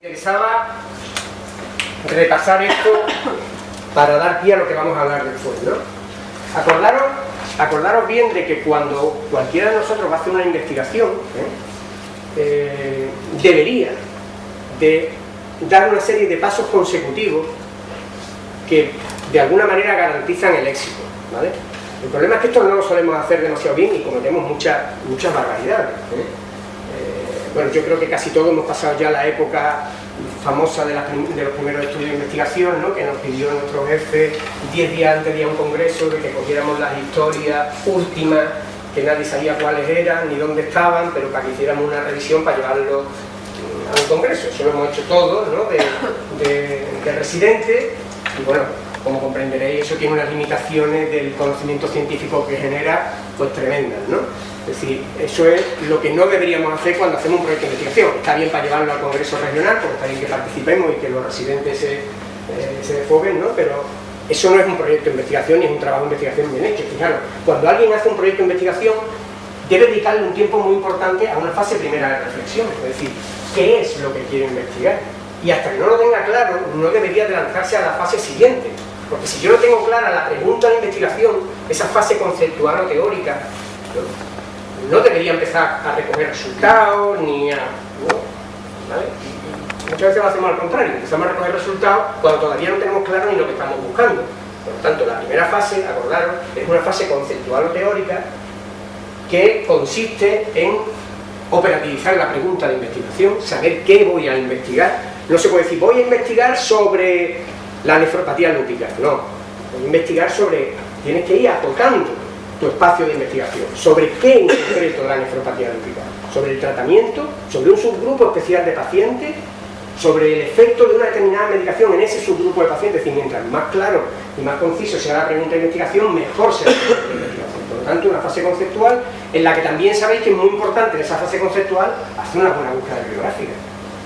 Pensaba repasar esto para dar pie a lo que vamos a hablar después, ¿no? Acordaros bien de que cuando cualquiera de nosotros va a hacer una investigación, debería de dar una serie de pasos consecutivos que de alguna manera garantizan el éxito, ¿vale? El problema es que esto no lo solemos hacer demasiado bien y cometemos muchas barbaridades, bueno, yo creo que casi todos hemos pasado ya la época famosa de los primeros estudios de investigación, ¿no? Que nos pidió nuestro jefe 10 días antes de ir a un congreso de que cogiéramos las historias últimas, que nadie sabía cuáles eran ni dónde estaban, pero para que hiciéramos una revisión para llevarlo a un congreso. Eso lo hemos hecho todos, ¿no? de residente, y bueno, como comprenderéis, eso tiene unas limitaciones del conocimiento científico que genera, pues tremendas, ¿no? Es decir, eso es lo que no deberíamos hacer cuando hacemos un proyecto de investigación. Está bien para llevarlo al congreso regional, porque está bien que participemos y que los residentes se desfoguen, ¿no? Pero eso no es un proyecto de investigación, ni es un trabajo de investigación bien hecho. Fijaros, cuando alguien hace un proyecto de investigación, debe dedicarle un tiempo muy importante a una fase primera de reflexión, es decir, ¿qué es lo que quiere investigar? Y hasta que no lo tenga claro, no debería de lanzarse a la fase siguiente, porque si yo no tengo clara la pregunta de investigación, esa fase conceptual o teórica, no debería empezar a recoger resultados, ni a... ¿vale? Muchas veces lo hacemos al contrario, empezamos a recoger resultados cuando todavía no tenemos claro ni lo que estamos buscando. Por lo tanto, la primera fase, acordaros, es una fase conceptual o teórica que consiste en operativizar la pregunta de investigación, saber qué voy a investigar. No se puede decir, voy a investigar sobre la nefropatía lúpica, no. Voy a investigar sobre... Tienes que ir acotando tu espacio de investigación. ¿Sobre qué en concreto la nefropatía lúpica? ¿Sobre el tratamiento? ¿Sobre un subgrupo especial de pacientes? ¿Sobre el efecto de una determinada medicación en ese subgrupo de pacientes? Es decir, mientras más claro y más conciso sea la pregunta de investigación, mejor será la pregunta de investigación. Por lo tanto, una fase conceptual en la que también sabéis que es muy importante en esa fase conceptual hacer una buena búsqueda bibliográfica.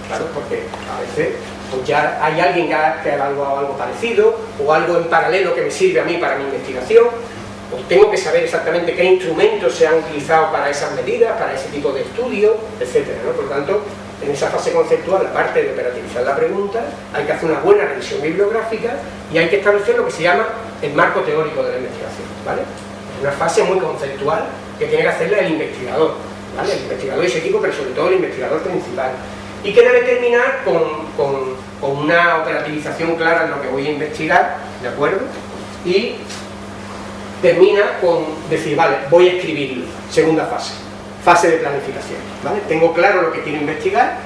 Claro, porque a veces pues ya hay alguien que ha evaluado algo parecido o algo en paralelo que me sirve a mí para mi investigación. Pues tengo que saber exactamente qué instrumentos se han utilizado para esas medidas, para ese tipo de estudio, etcétera, ¿no? Por lo tanto, en esa fase conceptual, aparte de operativizar la pregunta, hay que hacer una buena revisión bibliográfica y hay que establecer lo que se llama el marco teórico de la investigación, ¿vale? Es una fase muy conceptual que tiene que hacerla el investigador, ¿vale? El investigador y su equipo, pero sobre todo el investigador principal. Y que debe terminar con una operativización clara en lo que voy a investigar, ¿de acuerdo? Y termina con decir, vale, voy a escribirlo. Segunda fase, fase de planificación, ¿vale? Tengo claro lo que quiero investigar,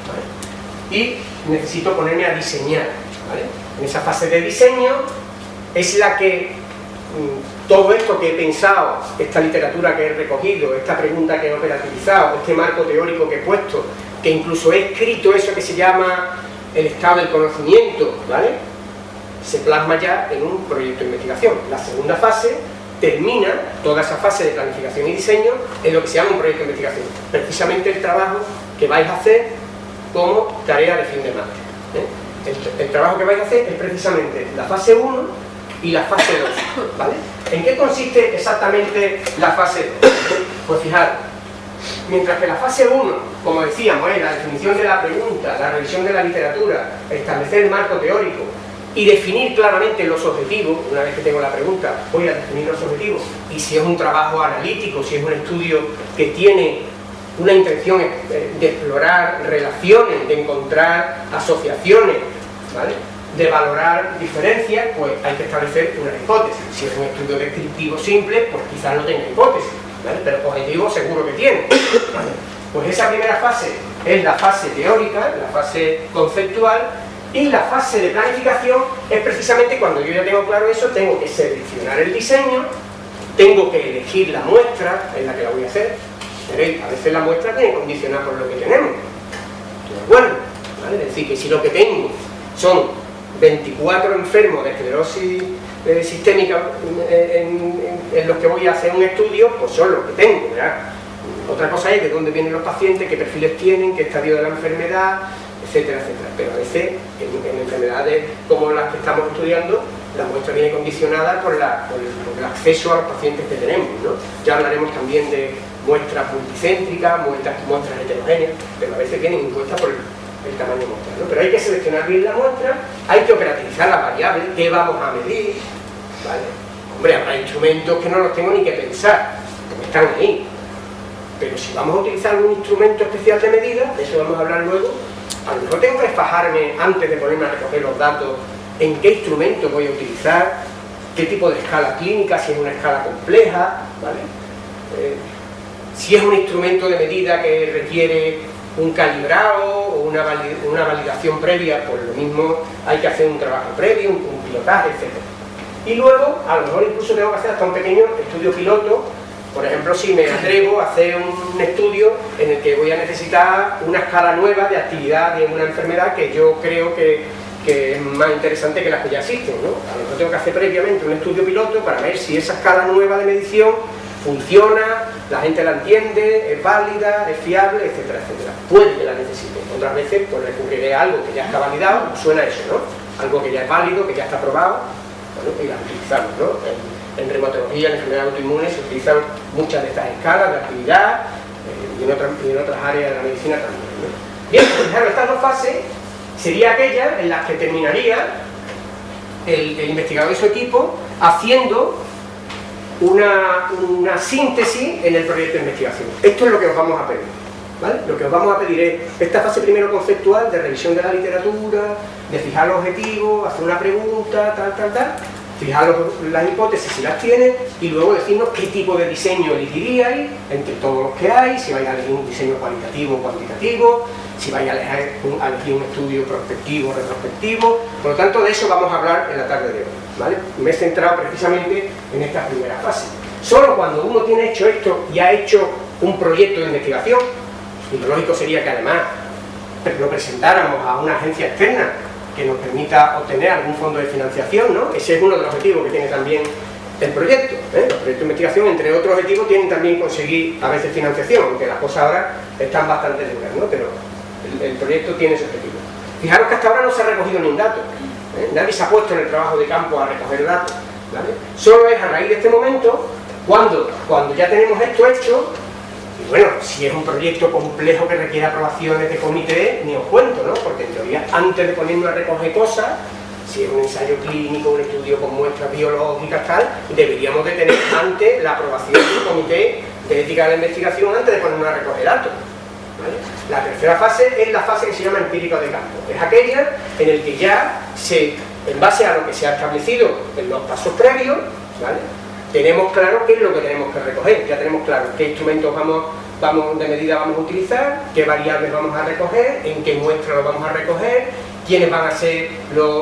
¿vale? Y necesito ponerme a diseñar, ¿vale? En esa fase de diseño es la que todo esto que he pensado, esta literatura que he recogido, esta pregunta que he operativizado, este marco teórico que he puesto, que incluso he escrito eso que se llama el estado del conocimiento, ¿vale? Se plasma ya en un proyecto de investigación. La segunda fase termina toda esa fase de planificación y diseño en lo que se llama un proyecto de investigación. Precisamente el trabajo que vais a hacer como tarea de fin de máster. El trabajo que vais a hacer es precisamente la fase 1 y la fase 2, ¿vale? ¿En qué consiste exactamente la fase 2? Pues fijaros, mientras que la fase 1, como decíamos, es la definición de la pregunta, la revisión de la literatura, establecer el marco teórico y definir claramente los objetivos. Una vez que tengo la pregunta, voy a definir los objetivos, y si es un trabajo analítico, si es un estudio que tiene una intención de explorar relaciones, de encontrar asociaciones, ¿vale?, de valorar diferencias, pues hay que establecer una hipótesis. Si es un estudio descriptivo simple, pues quizás no tenga hipótesis, ¿vale?, pero objetivo seguro que tiene, ¿vale? Pues esa primera fase es la fase teórica, la fase conceptual. Y la fase de planificación es precisamente cuando yo ya tengo claro eso, tengo que seleccionar el diseño, tengo que elegir la muestra en la que la voy a hacer. Veréis, a veces la muestra tiene que condicionar por lo que tenemos. Bueno, ¿vale? Es decir, que si lo que tengo son 24 enfermos de esclerosis sistémica en los que voy a hacer un estudio, pues son los que tengo, ¿verdad? Otra cosa es de dónde vienen los pacientes, qué perfiles tienen, qué estadio de la enfermedad, etcétera, etcétera. Pero a veces, en enfermedades como las que estamos estudiando, la muestra viene condicionada por el acceso a los pacientes que tenemos, ¿no? Ya hablaremos también de muestras multicéntricas, muestras heterogéneas, pero a veces vienen impuestas el tamaño muestra, ¿no? Pero hay que seleccionar bien la muestra, hay que operativizar las variables, qué vamos a medir, ¿vale? Hombre, habrá instrumentos que no los tengo ni que pensar, porque están ahí. Pero si vamos a utilizar algún instrumento especial de medida, de eso vamos a hablar luego, a lo mejor tengo que fajarme antes de ponerme a recoger los datos en qué instrumento voy a utilizar, qué tipo de escala clínica, si es una escala compleja, ¿vale? Si es un instrumento de medida que requiere un calibrado o una validación previa, pues lo mismo hay que hacer un trabajo previo, un pilotaje, etc. Y luego, a lo mejor incluso tengo que hacer hasta un pequeño estudio piloto. Por ejemplo, si me atrevo a hacer un estudio en el que voy a necesitar una escala nueva de actividad de una enfermedad que yo creo que es más interesante que las que ya existen, ¿no? A lo mejor tengo que hacer previamente un estudio piloto para ver si esa escala nueva de medición funciona, la gente la entiende, es válida, es fiable, etcétera, etcétera. Puede que la necesite. Otras veces pues recurriré a algo que ya está validado, suena eso, ¿no? Algo que ya es válido, que ya está probado, bueno, y la utilizamos, ¿no? En reumatología, en enfermedades autoinmunes, se utilizan muchas de estas escalas de actividad y en otras áreas de la medicina también, ¿no? Bien, pues fijaros, estas dos fases sería aquella en las que terminaría el investigador y su equipo haciendo una síntesis en el proyecto de investigación. Esto es lo que os vamos a pedir, ¿vale? Lo que os vamos a pedir es esta fase primero conceptual de revisión de la literatura, de fijar los objetivos, hacer una pregunta, tal, fijar las hipótesis si las tiene y luego decirnos qué tipo de diseño elegiríais entre todos los que hay, si vais a elegir un diseño cualitativo o cuantitativo, si vais a elegir un estudio prospectivo o retrospectivo. Por lo tanto, de eso vamos a hablar en la tarde de hoy, ¿vale? Me he centrado precisamente en esta primera fase. Solo cuando uno tiene hecho esto y ha hecho un proyecto de investigación, y lo lógico sería que además lo presentáramos a una agencia externa que nos permita obtener algún fondo de financiación, ¿no? Ese es uno de los objetivos que tiene también el proyecto, ¿eh? Los proyectos de investigación, entre otros objetivos, tienen también conseguir a veces financiación, aunque las cosas ahora están bastante duras, ¿no? Pero el proyecto tiene ese objetivo. Fijaros que hasta ahora no se ha recogido ni un dato, ¿eh? Nadie se ha puesto en el trabajo de campo a recoger datos, ¿vale? Solo es a raíz de este momento, cuando ya tenemos esto hecho. Y bueno, si es un proyecto complejo que requiere aprobaciones de comité, ni os cuento, ¿no? Porque en teoría, antes de ponernos a recoger cosas, si es un ensayo clínico, un estudio con muestras biológicas, tal, deberíamos de tener antes la aprobación del comité de ética de la investigación antes de ponernos a recoger datos, ¿vale? La tercera fase es la fase que se llama empírica de campo. Es aquella en la que ya, en base a lo que se ha establecido en los pasos previos, ¿vale?, tenemos claro qué es lo que tenemos que recoger, ya tenemos claro qué instrumentos de medida vamos a utilizar, qué variables vamos a recoger, en qué muestra lo vamos a recoger, quiénes van a ser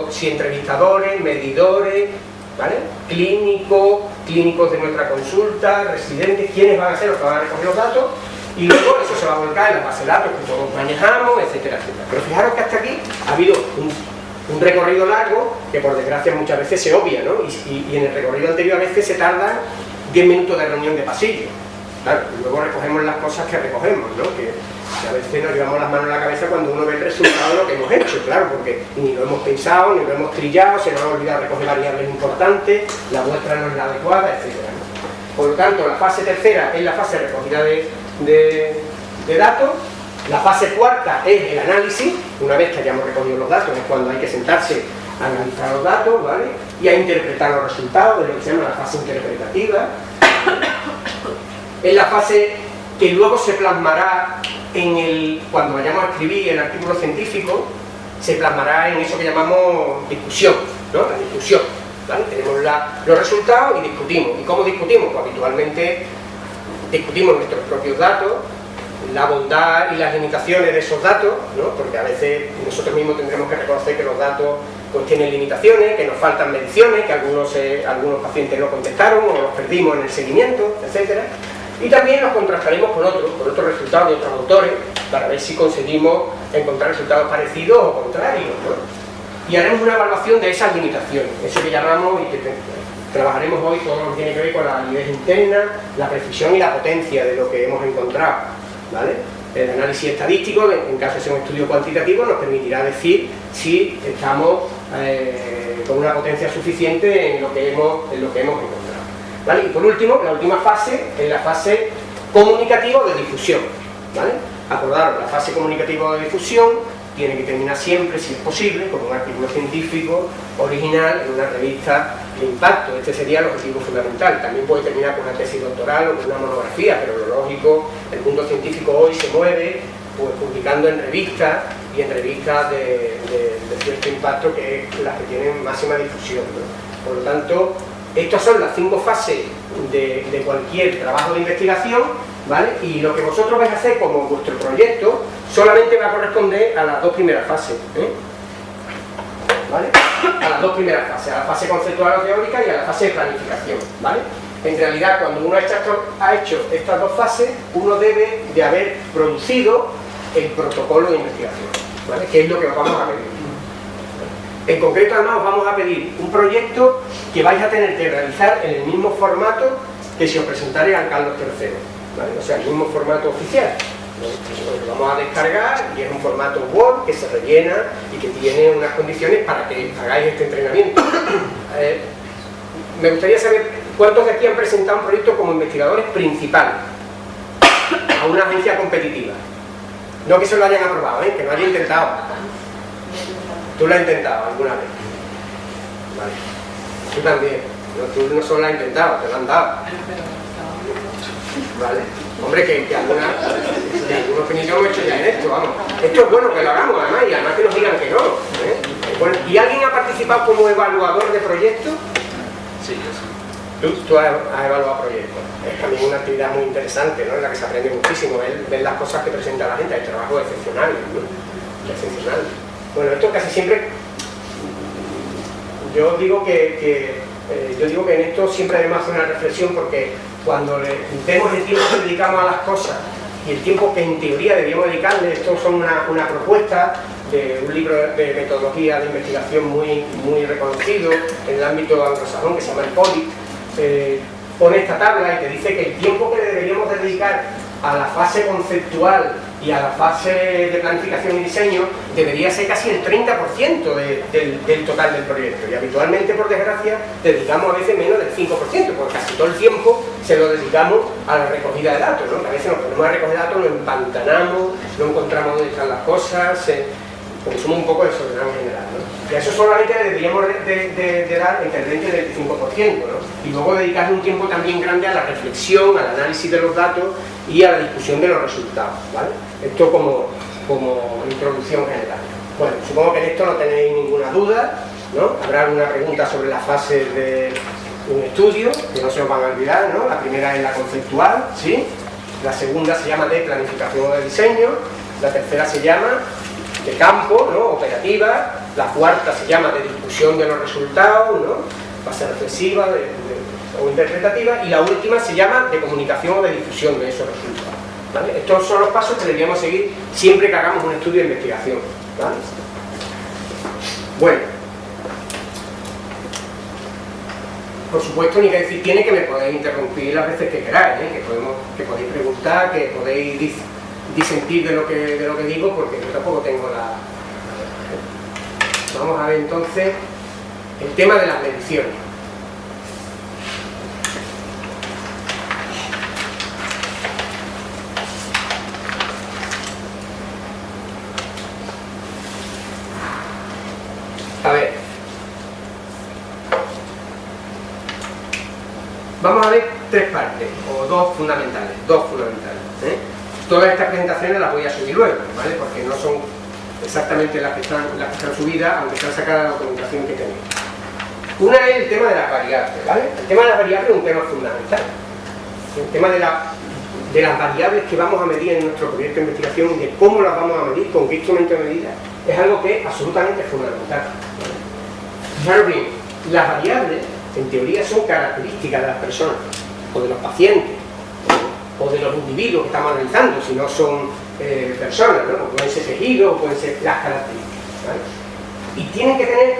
si entrevistadores, medidores, ¿vale?, clínicos de nuestra consulta, residentes, quiénes van a ser los que van a recoger los datos, y luego eso se va a volcar en la base de datos que todos manejamos, etcétera, etcétera. Pero fijaros que hasta aquí ha habido un recorrido largo que por desgracia muchas veces se obvia, ¿no? Y en el recorrido anterior a veces se tardan 10 minutos de reunión de pasillo. Claro, y luego recogemos las cosas que recogemos, ¿no? Que a veces nos llevamos las manos en la cabeza cuando uno ve el resultado de lo que hemos hecho, claro, porque ni lo hemos pensado, ni lo hemos trillado, se nos ha olvidado recoger variables importantes, la muestra no es la adecuada, etc., ¿no? Por lo tanto, la fase tercera es la fase de recogida de datos. La fase cuarta es el análisis. Una vez que hayamos recogido los datos es cuando hay que sentarse a analizar los datos, ¿vale?, y a interpretar los resultados, de lo que se llama la fase interpretativa. Es la fase que luego se plasmará cuando vayamos a escribir el artículo científico, se plasmará en eso que llamamos discusión, ¿no?, la discusión, ¿vale? Tenemos los resultados y discutimos. ¿Y cómo discutimos? Pues habitualmente discutimos nuestros propios datos, la bondad y las limitaciones de esos datos, ¿no?, porque a veces nosotros mismos tendremos que reconocer que los datos pues tienen limitaciones, que nos faltan mediciones, que algunos pacientes no contestaron o los perdimos en el seguimiento, etcétera. Y también los contrastaremos con otros resultados de otros autores para ver si conseguimos encontrar resultados parecidos o contrarios, ¿no? Y haremos una evaluación de esas limitaciones, eso que llamamos, y que trabajaremos hoy todo lo que tiene que ver con la validez interna, la precisión y la potencia de lo que hemos encontrado, ¿vale? El análisis estadístico, en caso de ser un estudio cuantitativo, nos permitirá decir si estamos con una potencia suficiente en lo que hemos encontrado, ¿vale? Y por último, la última fase es la fase comunicativa o de difusión, ¿vale? Acordaros, la fase comunicativa o de difusión tiene que terminar siempre, si es posible, con un artículo científico original en una revista de impacto. Este sería el objetivo fundamental. También puede terminar con una tesis doctoral o con una monografía, pero lo lógico, el mundo científico hoy se mueve pues publicando en revistas y en revistas de cierto impacto, que es las que tienen máxima difusión, ¿no? Por lo tanto, estas son las 5 fases de cualquier trabajo de investigación, ¿vale? Y lo que vosotros vais a hacer como vuestro proyecto solamente va a corresponder a las 2 primeras fases, ¿vale? A las 2 primeras fases, a la fase conceptual o teórica y a la fase de planificación, ¿vale? En realidad, cuando uno ha hecho estas 2 fases, uno debe de haber producido el protocolo de investigación, ¿vale? Que es lo que os vamos a pedir. En concreto, además, os vamos a pedir un proyecto que vais a tener que realizar en el mismo formato que si os presentarais al Carlos III, ¿vale? O sea, el mismo formato oficial. Lo vamos a descargar y es un formato Word que se rellena y que tiene unas condiciones para que hagáis este entrenamiento. Me gustaría saber cuántos de aquí han presentado un proyecto como investigadores principales a una agencia competitiva. No que se lo hayan aprobado, que lo hayan intentado. ¿Tú lo has intentado alguna vez? Vale. Tú también. No, tú no solo lo has intentado, te lo han dado. Vale. Hombre, que algunos que ni yo hemos hecho ya en esto, vamos. Esto es bueno que lo hagamos, además, y además que nos digan que no. Bueno, ¿y alguien ha participado como evaluador de proyectos? Sí, yo sí. Tú has evaluado proyectos. Es también una actividad muy interesante, ¿no? En la que se aprende muchísimo, ver las cosas que presenta la gente. Hay trabajos excepcionales, ¿no? Excepcionales. Bueno, esto casi siempre, yo digo que en esto siempre debemos hacer una reflexión, porque cuando vemos el tiempo que dedicamos a las cosas y el tiempo que en teoría debíamos dedicarle, esto son una propuesta de un libro de metodología de investigación muy reconocido en el ámbito anglosajón, que se llama el POLIT, pone esta tabla y te dice que el tiempo que deberíamos dedicar a la fase conceptual y a la fase de planificación y diseño debería ser casi el 30% del total del proyecto, y habitualmente, por desgracia, dedicamos a veces menos del 5%, porque casi todo el tiempo se lo dedicamos a la recogida de datos, ¿no? Que a veces nos ponemos a recoger datos, nos empantanamos, no encontramos dónde están las cosas, porque somos un poco desordenados en general, ¿no? Y a eso solamente le deberíamos de dar entre el 20 y el 25%, ¿no? Y luego dedicarle un tiempo también grande a la reflexión, al análisis de los datos y a la discusión de los resultados, ¿vale? Esto como introducción general. Bueno, supongo que en esto no tenéis ninguna duda, ¿no? Habrá alguna pregunta sobre las fases de un estudio, que no se os van a olvidar, ¿no? La primera es la conceptual, ¿sí? La segunda se llama de planificación o de diseño, la tercera se llama de campo, ¿no? Operativa, la cuarta se llama de discusión de los resultados, ¿no? Fase reflexiva o interpretativa, y la última se llama de comunicación o de difusión de esos resultados, ¿vale? Estos son los pasos que deberíamos seguir siempre que hagamos un estudio de investigación, ¿vale? Bueno, por supuesto, ni que decir tiene que me podéis interrumpir las veces que queráis, que podéis preguntar, que podéis disentir de lo que digo, porque yo tampoco tengo la... Vamos a ver entonces el tema de las mediciones. A ver, vamos a ver 3 partes, o dos fundamentales, Todas estas presentaciones las voy a subir luego, ¿vale? Porque no son exactamente las que están subidas, aunque están sacadas la documentación que tenéis. Una es el tema de las variables, ¿vale? El tema de las variables es un tema fundamental. El tema de las variables que vamos a medir en nuestro proyecto de investigación y de cómo las vamos a medir, con qué instrumento de medida, es algo que es absolutamente fundamental. Fijaros bien, las variables, en teoría, son características de las personas, o de los pacientes, o de los individuos que estamos analizando, si no son personas, ¿no? Pueden ser tejidos, o pueden ser las características, ¿vale? Y tienen que tener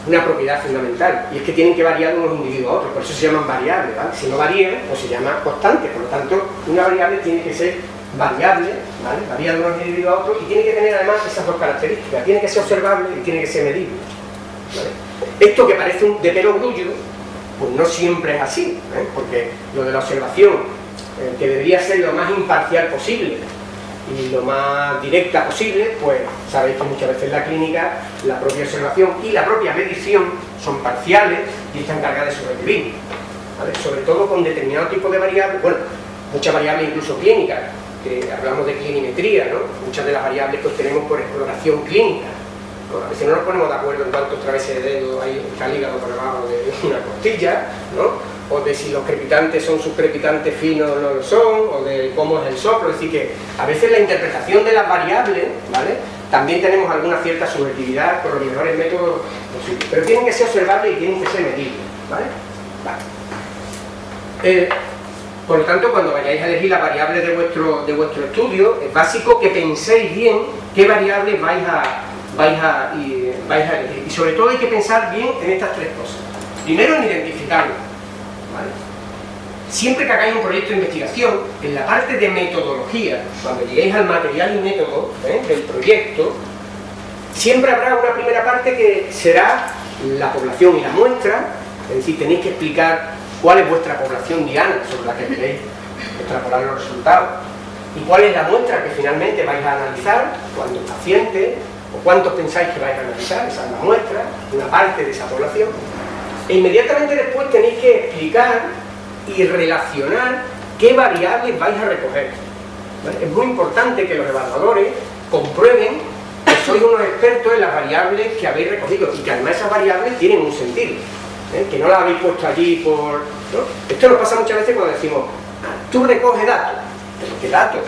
una propiedad fundamental, y es que tienen que variar de unos individuos a otros, por eso se llaman variables, ¿vale? Si no varían, pues se llama constante. Por lo tanto, una variable tiene que ser variable, ¿vale? Varía de unos individuos a otros, y tiene que tener además esas dos características, tiene que ser observable y tiene que ser medible, ¿vale? Esto que parece de pelo grullo, pues no siempre es así, porque lo de la observación, que debería ser lo más imparcial posible, y lo más directa posible, pues sabéis que muchas veces en la clínica la propia observación y la propia medición son parciales y están cargadas de sobrevivir, ¿vale? Sobre todo con determinado tipo de variables, bueno, muchas variables incluso clínicas, que hablamos de clinimetría, ¿no? Muchas de las variables que obtenemos por exploración clínica, ¿no? A veces no nos ponemos de acuerdo en cuántos traveses de dedo hay en el hígado por debajo de una costilla, ¿no? O de si los crepitantes son subcrepitantes finos o no lo son, o de cómo es el soplo. Es decir, que a veces la interpretación de las variables, ¿vale?, también tenemos alguna cierta subjetividad por los mejores métodos posibles, pero tienen que ser observables y tienen que ser medibles, ¿vale? Vale. Por lo tanto, cuando vayáis a elegir las variables de vuestro estudio, es básico que penséis bien qué variables vais a elegir, y sobre todo hay que pensar bien en estas tres cosas. Primero, en identificarlo, ¿vale? Siempre que hagáis un proyecto de investigación, en la parte de metodología, cuando lleguéis al material y método del proyecto, siempre habrá una primera parte que será la población y la muestra, es decir, tenéis que explicar cuál es vuestra población diana sobre la que queréis extrapolar los resultados, y cuál es la muestra que finalmente vais a analizar, cuántos pacientes, o cuántos pensáis que vais a analizar, esa es la muestra, una parte de esa población. E inmediatamente después tenéis que explicar y relacionar qué variables vais a recoger, ¿vale? Es muy importante que los evaluadores comprueben que sois unos expertos en las variables que habéis recogido y que además esas variables tienen un sentido, que no las habéis puesto allí por... ¿no? Esto nos pasa muchas veces cuando decimos, tú recoges datos. ¿Pero qué datos?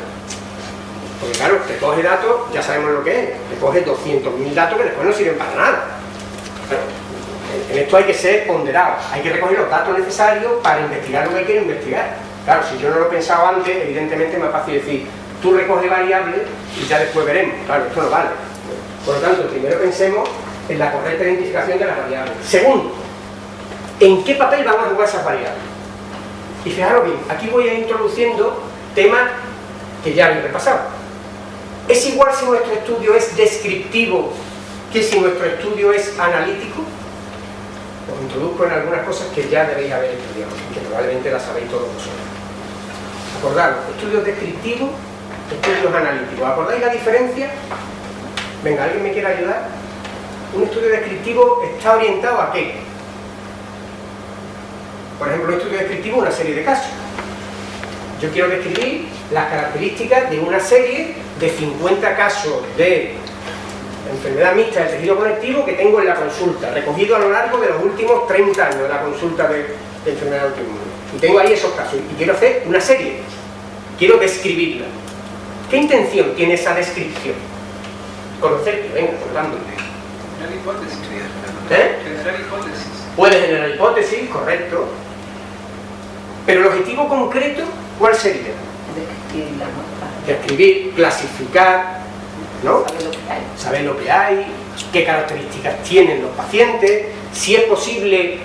Porque claro, recoge datos, ya sabemos lo que es, recoge 200.000 datos que después no sirven para nada. Claro, en esto hay que ser ponderado, hay que recoger los datos necesarios para investigar lo que quiero investigar. Claro, si yo no lo he pensado antes, evidentemente es más fácil decir, tú recoges variables y ya después veremos. Claro, esto no vale. Por lo tanto, primero pensemos en la correcta identificación de las variables. Segundo, ¿en qué papel van a jugar esas variables? Y fijaros bien, aquí voy a ir introduciendo temas que ya habéis repasado. ¿Es igual si nuestro estudio es descriptivo que si nuestro estudio es analítico? Os introduzco en algunas cosas que ya debéis haber estudiado, que probablemente las sabéis todos vosotros. Acordaros, estudios descriptivos, estudios analíticos. ¿Acordáis la diferencia? Venga, ¿alguien me quiere ayudar? Un estudio descriptivo está orientado ¿a qué? Por ejemplo, un estudio descriptivo es una serie de casos. Yo quiero describir las características de una serie de 50 casos de enfermedad mixta del tejido conectivo que tengo en la consulta, recogido a lo largo de los últimos 30 años de la consulta de enfermedad autoinmune. Y tengo ahí esos casos y quiero hacer una serie, quiero describirla. ¿Qué intención tiene esa descripción? Conocerte, venga, contando. Generar hipótesis. Generar hipótesis. Puede generar hipótesis, correcto. Pero el objetivo concreto, ¿cuál sería? Describir, clasificar, ¿no? Saber lo que hay, qué características tienen los pacientes, si es posible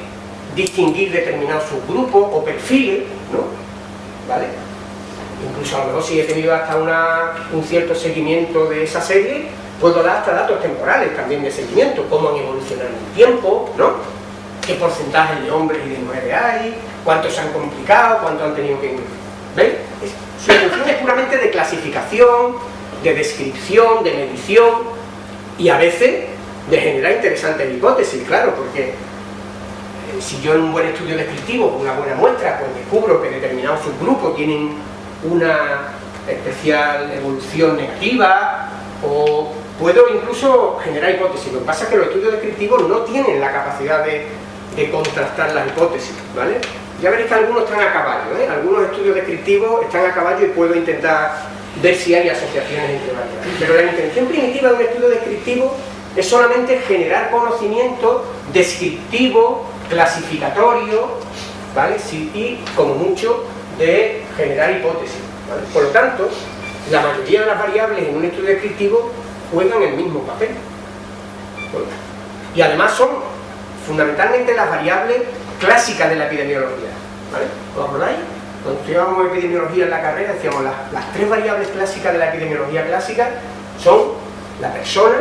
distinguir determinados subgrupos o perfiles, ¿no? ¿Vale? Incluso a lo mejor si he tenido hasta un cierto seguimiento de esa serie, puedo dar hasta datos temporales también de seguimiento, cómo han evolucionado en el tiempo, ¿no? Qué porcentaje de hombres y de mujeres hay, cuántos se han complicado, cuántos han tenido que... ¿Veis? Su función es puramente de clasificación, de descripción, de medición y a veces de generar interesantes hipótesis, claro, porque si yo en un buen estudio descriptivo, con una buena muestra, pues descubro que determinados subgrupos tienen una especial evolución negativa, o puedo incluso generar hipótesis. Lo que pasa es que los estudios descriptivos no tienen la capacidad de contrastar las hipótesis, ¿vale? Ya veréis que algunos están a caballo, ¿eh? Algunos estudios descriptivos están a caballo y puedo intentar ver si hay asociaciones entre variables. Pero la intención primitiva de un estudio descriptivo es solamente generar conocimiento descriptivo, clasificatorio, ¿vale? Sí, y como mucho de generar hipótesis, ¿vale? Por lo tanto, la mayoría de las variables en un estudio descriptivo juegan el mismo papel, ¿vale? Y además son fundamentalmente las variables clásicas de la epidemiología, ¿vale? ¿Os acordáis? Cuando estudiábamos epidemiología en la carrera decíamos las tres variables clásicas de la epidemiología clásica son la persona,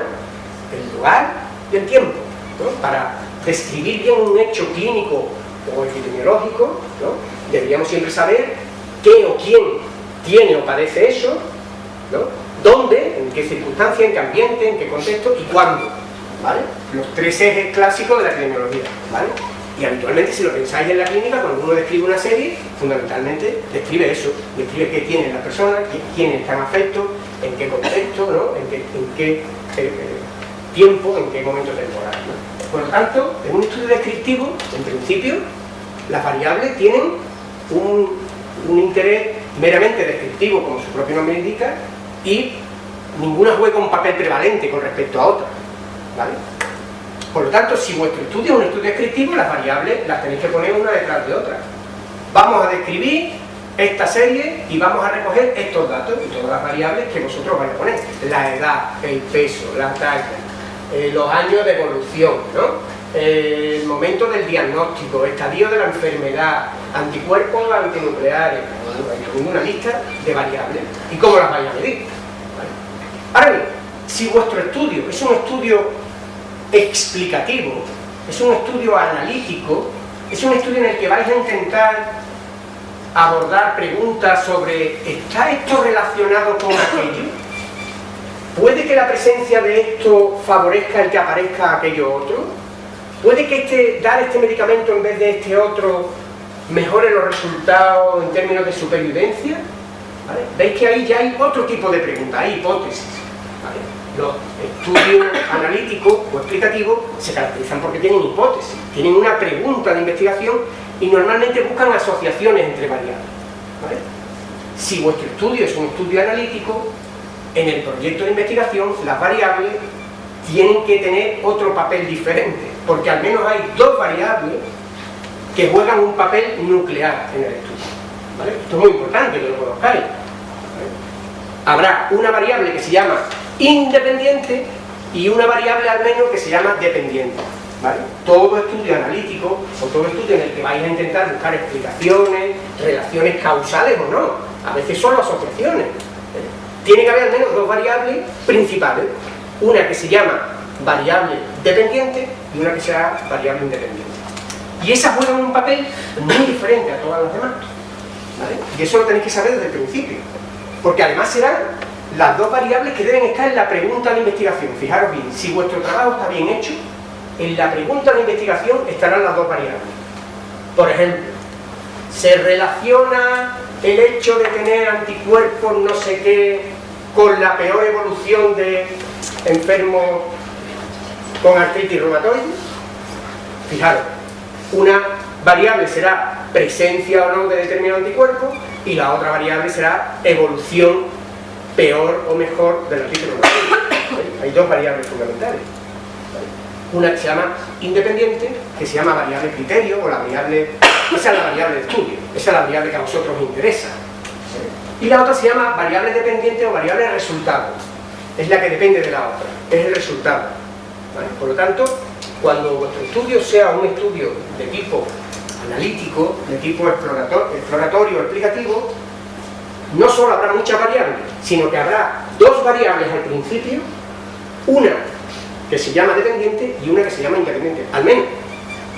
el lugar y el tiempo, ¿no? Para describir bien un hecho clínico o epidemiológico, ¿no? Deberíamos siempre saber qué o quién tiene o padece eso, ¿no? ¿Dónde? ¿En qué circunstancia? ¿En qué ambiente? ¿En qué contexto? ¿Y cuándo? ¿Vale? Los tres ejes clásicos de la epidemiología, ¿vale? Y habitualmente, si lo pensáis en la clínica, cuando uno describe una serie, fundamentalmente describe eso, describe qué tienen las personas, quiénes están afectos, en qué contexto, ¿no? en qué tiempo, en qué momento temporal, ¿no? Por lo tanto, en un estudio descriptivo, en principio, las variables tienen un interés meramente descriptivo, como su propio nombre indica, y ninguna juega un papel prevalente con respecto a otras, ¿vale? Por lo tanto, si vuestro estudio es un estudio descriptivo, las variables las tenéis que poner una detrás de otra. Vamos a describir esta serie y vamos a recoger estos datos y todas las variables que vosotros vais a poner. La edad, el peso, la talla, los años de evolución, ¿no? El momento del diagnóstico, estadio de la enfermedad, anticuerpos antinucleares, una lista de variables. ¿Y cómo las vais a medir? ¿Vale? Ahora bien, si vuestro estudio es un estudio explicativo, es un estudio analítico, es un estudio en el que vais a intentar abordar preguntas sobre ¿está esto relacionado con aquello? ¿Puede que la presencia de esto favorezca el que aparezca aquello otro? ¿Puede que dar este medicamento en vez de este otro mejore los resultados en términos de supervivencia? ¿Vale? Veis que ahí ya hay otro tipo de preguntas, hay hipótesis, ¿vale? Los estudios analíticos o explicativos se caracterizan porque tienen hipótesis, tienen una pregunta de investigación y normalmente buscan asociaciones entre variables, ¿vale? Si vuestro estudio es un estudio analítico, en el proyecto de investigación las variables tienen que tener otro papel diferente, porque al menos hay dos variables que juegan un papel nuclear en el estudio, ¿vale? Esto es muy importante que lo conozcáis, ¿vale? Habrá una variable que se llama independiente y una variable al menos que se llama dependiente, ¿vale? Todo estudio analítico o todo estudio en el que vais a intentar buscar explicaciones, relaciones causales o no, a veces solo asociaciones, tiene que haber al menos dos variables principales, una que se llama variable dependiente y una que sea variable independiente, y esas juegan un papel muy diferente a todas las demás, ¿vale? Y eso lo tenéis que saber desde el principio, porque además serán las dos variables que deben estar en la pregunta de investigación. Fijaros bien, si vuestro trabajo está bien hecho, en la pregunta de investigación estarán las dos variables. Por ejemplo, ¿se relaciona el hecho de tener anticuerpos no sé qué con la peor evolución de enfermos con artritis reumatoide? Fijaros, una variable será presencia o no de determinado anticuerpo y la otra variable será evolución peor o mejor de la artritis reumatoide. Hay dos variables fundamentales. Una que se llama independiente, que se llama variable criterio, o la variable... Esa es la variable de estudio, esa es la variable que a vosotros os interesa. Y la otra se llama variable dependiente o variable resultado. Es la que depende de la otra, es el resultado, ¿vale? Por lo tanto, cuando vuestro estudio sea un estudio de tipo analítico, de tipo exploratorio o explicativo, no solo habrá muchas variables, sino que habrá dos variables al principio, una que se llama dependiente y una que se llama independiente, al menos.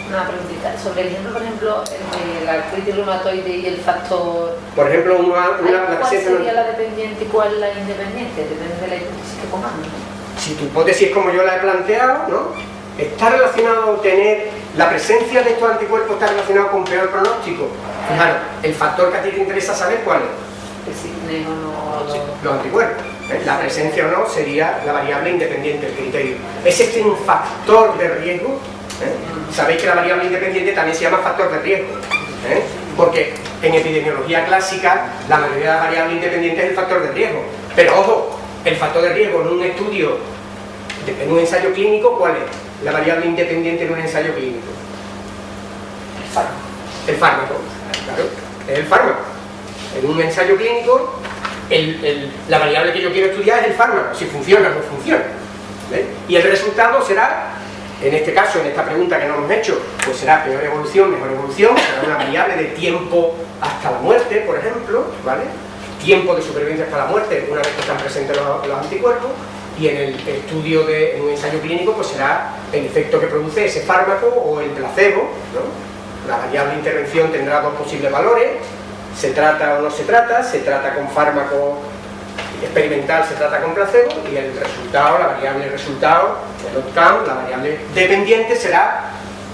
Una preguntita, sobre el ejemplo, por ejemplo, el de la artritis reumatoide y el factor... Por ejemplo, ¿cuál sería la dependiente y cuál la independiente? Depende de la hipótesis que pongamos, ¿no? Si tu hipótesis, como yo la he planteado, ¿no?, está relacionado tener la presencia de estos anticuerpos, está relacionado con peor pronóstico. Fijaros, el factor que a ti te interesa saber cuál es. Que si tiene o no... Los anticuerpos. La presencia o no sería la variable independiente, el criterio. ¿Es este un factor de riesgo? Sabéis que la variable independiente también se llama factor de riesgo, porque en epidemiología clásica la mayoría de las variables independientes es el factor de riesgo. Pero ojo, el factor de riesgo en un estudio, en un ensayo clínico, ¿cuál es la variable independiente en un ensayo clínico? El fármaco, claro, es el fármaco. En un ensayo clínico, la variable que yo quiero estudiar es el fármaco, si funciona o no funciona, ¿ves? Y el resultado será, en este caso, en esta pregunta que nos hemos hecho, pues será peor evolución, mejor evolución, será una variable de tiempo hasta la muerte, por ejemplo, ¿vale? Tiempo de supervivencia hasta la muerte, una vez que están presentes los anticuerpos, y en el estudio en un ensayo clínico, pues será el efecto que produce ese fármaco o el placebo, ¿no? La variable de intervención tendrá dos posibles valores: se trata o no se trata con fármaco experimental se trata con placebo y el resultado, la variable resultado, el outcome, la variable dependiente será,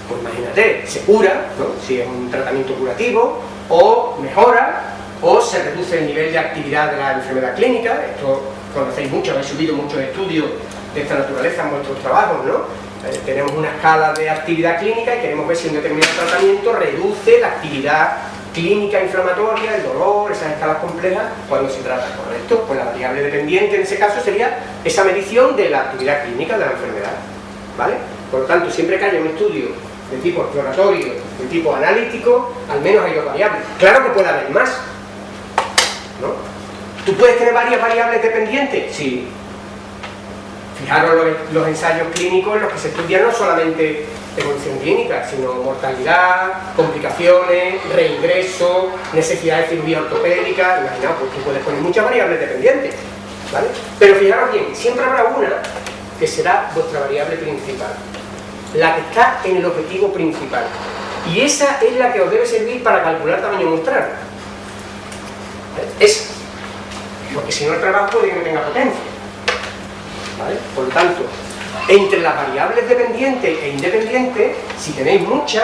pues imagínate, se cura, ¿no? Si es un tratamiento curativo, o mejora, o se reduce el nivel de actividad de la enfermedad clínica. Esto conocéis mucho, habéis subido muchos estudios de esta naturaleza en vuestros trabajos, ¿no? Tenemos una escala de actividad clínica y queremos ver si un determinado tratamiento reduce la actividad clínica inflamatoria, el dolor, esas escalas complejas, cuando se trata con esto. Pues la variable dependiente en ese caso sería esa medición de la actividad clínica de la enfermedad, ¿vale? Por lo tanto, siempre que haya un estudio de tipo exploratorio, de tipo analítico, al menos hay dos variables. Claro que puede haber más, ¿no? ¿Tú puedes tener varias variables dependientes? Sí. Fijaros los ensayos clínicos en los que se estudian no solamente evolución clínica, sino mortalidad, complicaciones, reingreso, necesidad de cirugía ortopédica. Imaginaos, pues tú puedes poner muchas variables dependientes, ¿vale? Pero fijaros bien, siempre habrá una que será vuestra variable principal, la que está en el objetivo principal, y esa es la que os debe servir para calcular tamaño muestral. Esa, porque si no el trabajo puede que no tenga potencia, ¿vale? Por lo tanto, entre las variables dependientes e independientes, si tenéis muchas,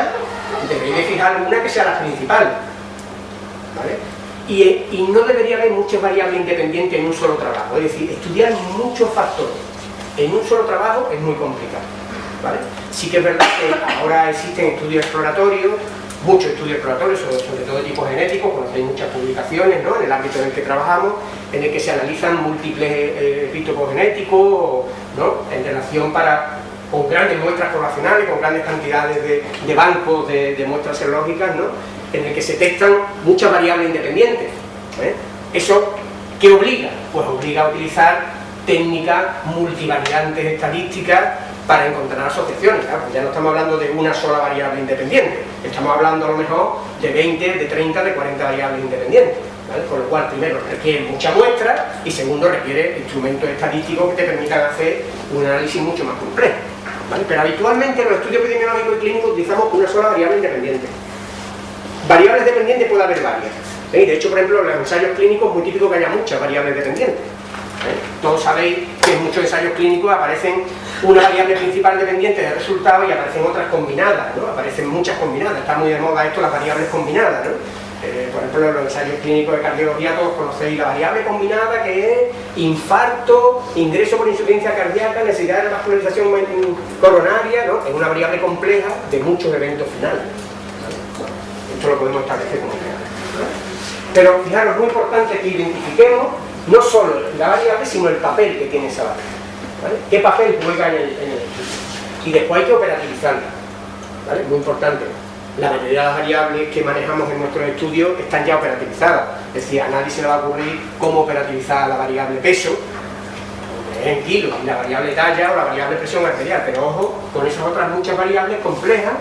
debéis de fijar una que sea la principal, ¿vale? Y no debería haber muchas variables independientes en un solo trabajo, es decir, estudiar muchos factores en un solo trabajo es muy complicado, ¿vale? Sí que es verdad que ahora existen estudios exploratorios, muchos estudios exploratorios, sobre todo de tipo genético, conocéis muchas publicaciones, ¿no?, en el ámbito en el que trabajamos, en el que se analizan múltiples epítopos genéticos, ¿no?, en relación con grandes muestras poblacionales, con grandes cantidades de bancos de muestras serológicas, ¿no?, en el que se testan muchas variables independientes, ¿eh? ¿Eso qué obliga? Pues obliga a utilizar técnicas multivariantes estadísticas para encontrar asociaciones. Claro, ya no estamos hablando de una sola variable independiente, estamos hablando a lo mejor de 20, de 30, de 40 variables independientes, ¿vale? Con lo cual, primero, requiere mucha muestra y segundo, requiere instrumentos estadísticos que te permitan hacer un análisis mucho más complejo, ¿vale? Pero habitualmente en los estudios epidemiológicos y clínicos utilizamos una sola variable independiente. Variables dependientes puede haber varias, ¿eh? De hecho, por ejemplo, en los ensayos clínicos es muy típico que haya muchas variables dependientes, ¿eh? Todos sabéis que en muchos ensayos clínicos aparecen una variable principal dependiente de resultados y aparecen otras combinadas, ¿no? Aparecen muchas combinadas, está muy de moda esto, las variables combinadas, ¿no? Por ejemplo, en los ensayos clínicos de cardiología todos conocéis la variable combinada, que es infarto, ingreso por insuficiencia cardíaca, necesidad de vascularización coronaria, ¿no? Es una variable compleja de muchos eventos finales, ¿vale? Esto lo podemos establecer como real, ¿no? Pero fijaros, es muy importante que identifiquemos no solo la variable, sino el papel que tiene esa variable, ¿vale? ¿Qué papel juega en el estudio? Y después hay que operativizarla, ¿vale? Muy importante. La mayoría de las variables que manejamos en nuestros estudios están ya operativizadas. Es decir, a nadie se le va a ocurrir cómo operativizar la variable peso en kilos, y la variable talla o la variable presión arterial. Pero ojo con esas otras muchas variables complejas,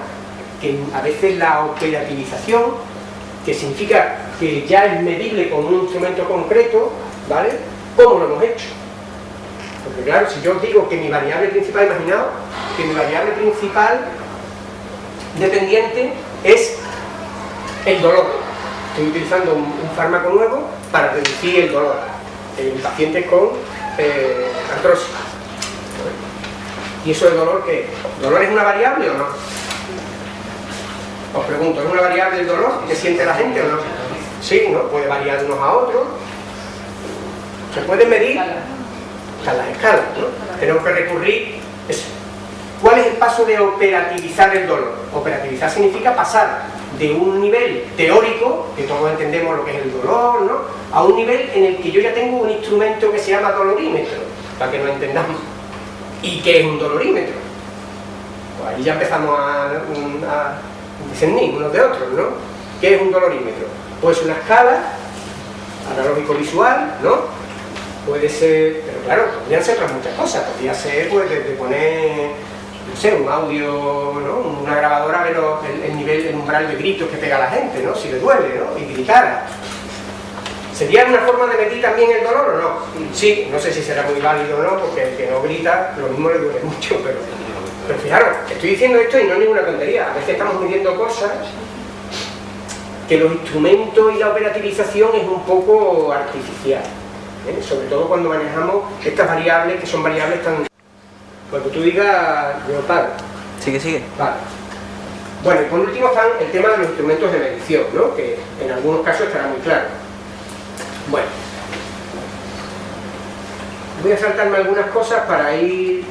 que a veces la operativización, que significa que ya es medible con un instrumento concreto, ¿vale? ¿Cómo lo hemos hecho? Porque claro, si yo os digo que mi variable principal, imaginaos que mi variable principal dependiente es el dolor. Estoy utilizando un fármaco nuevo para reducir el dolor en pacientes con artrosis. ¿Y eso de dolor qué es? ¿Dolor es una variable o no? Os pregunto, ¿es una variable el dolor que siente la gente o no? Sí, ¿no? Puede variar de unos a otros. Se puede medir a las escalas, ¿no? Tenemos que recurrir a eso. ¿Cuál es el paso de operativizar el dolor? Operativizar significa pasar de un nivel teórico, que todos entendemos lo que es el dolor, ¿no?, a un nivel en el que yo ya tengo un instrumento que se llama dolorímetro, para que lo entendamos. ¿Y qué es un dolorímetro? Pues ahí ya empezamos a discernir unos de otros, ¿no? ¿Qué es un dolorímetro? Pues una escala analógico-visual, ¿no? Puede ser, pero claro, podrían ser otras muchas cosas. Podría ser, pues, desde poner, no sé, un audio, ¿no?, una grabadora, ver el nivel, el umbral de gritos que pega la gente, ¿no?, si le duele, ¿no?, y gritar. ¿Sería una forma de medir también el dolor o no? Sí, no sé si será muy válido o no, porque el que no grita, lo mismo le duele mucho, pero fijaros, estoy diciendo esto y no es ninguna tontería. A veces estamos midiendo cosas que los instrumentos y la operativización es un poco artificial. Sobre todo cuando manejamos estas variables que son variables tan... Cuando tú digas, yo paro. Sigue. Vale. Bueno, y por último están el tema de los instrumentos de medición, ¿no? Que en algunos casos estará muy claro. Bueno, voy a saltarme algunas cosas para ir...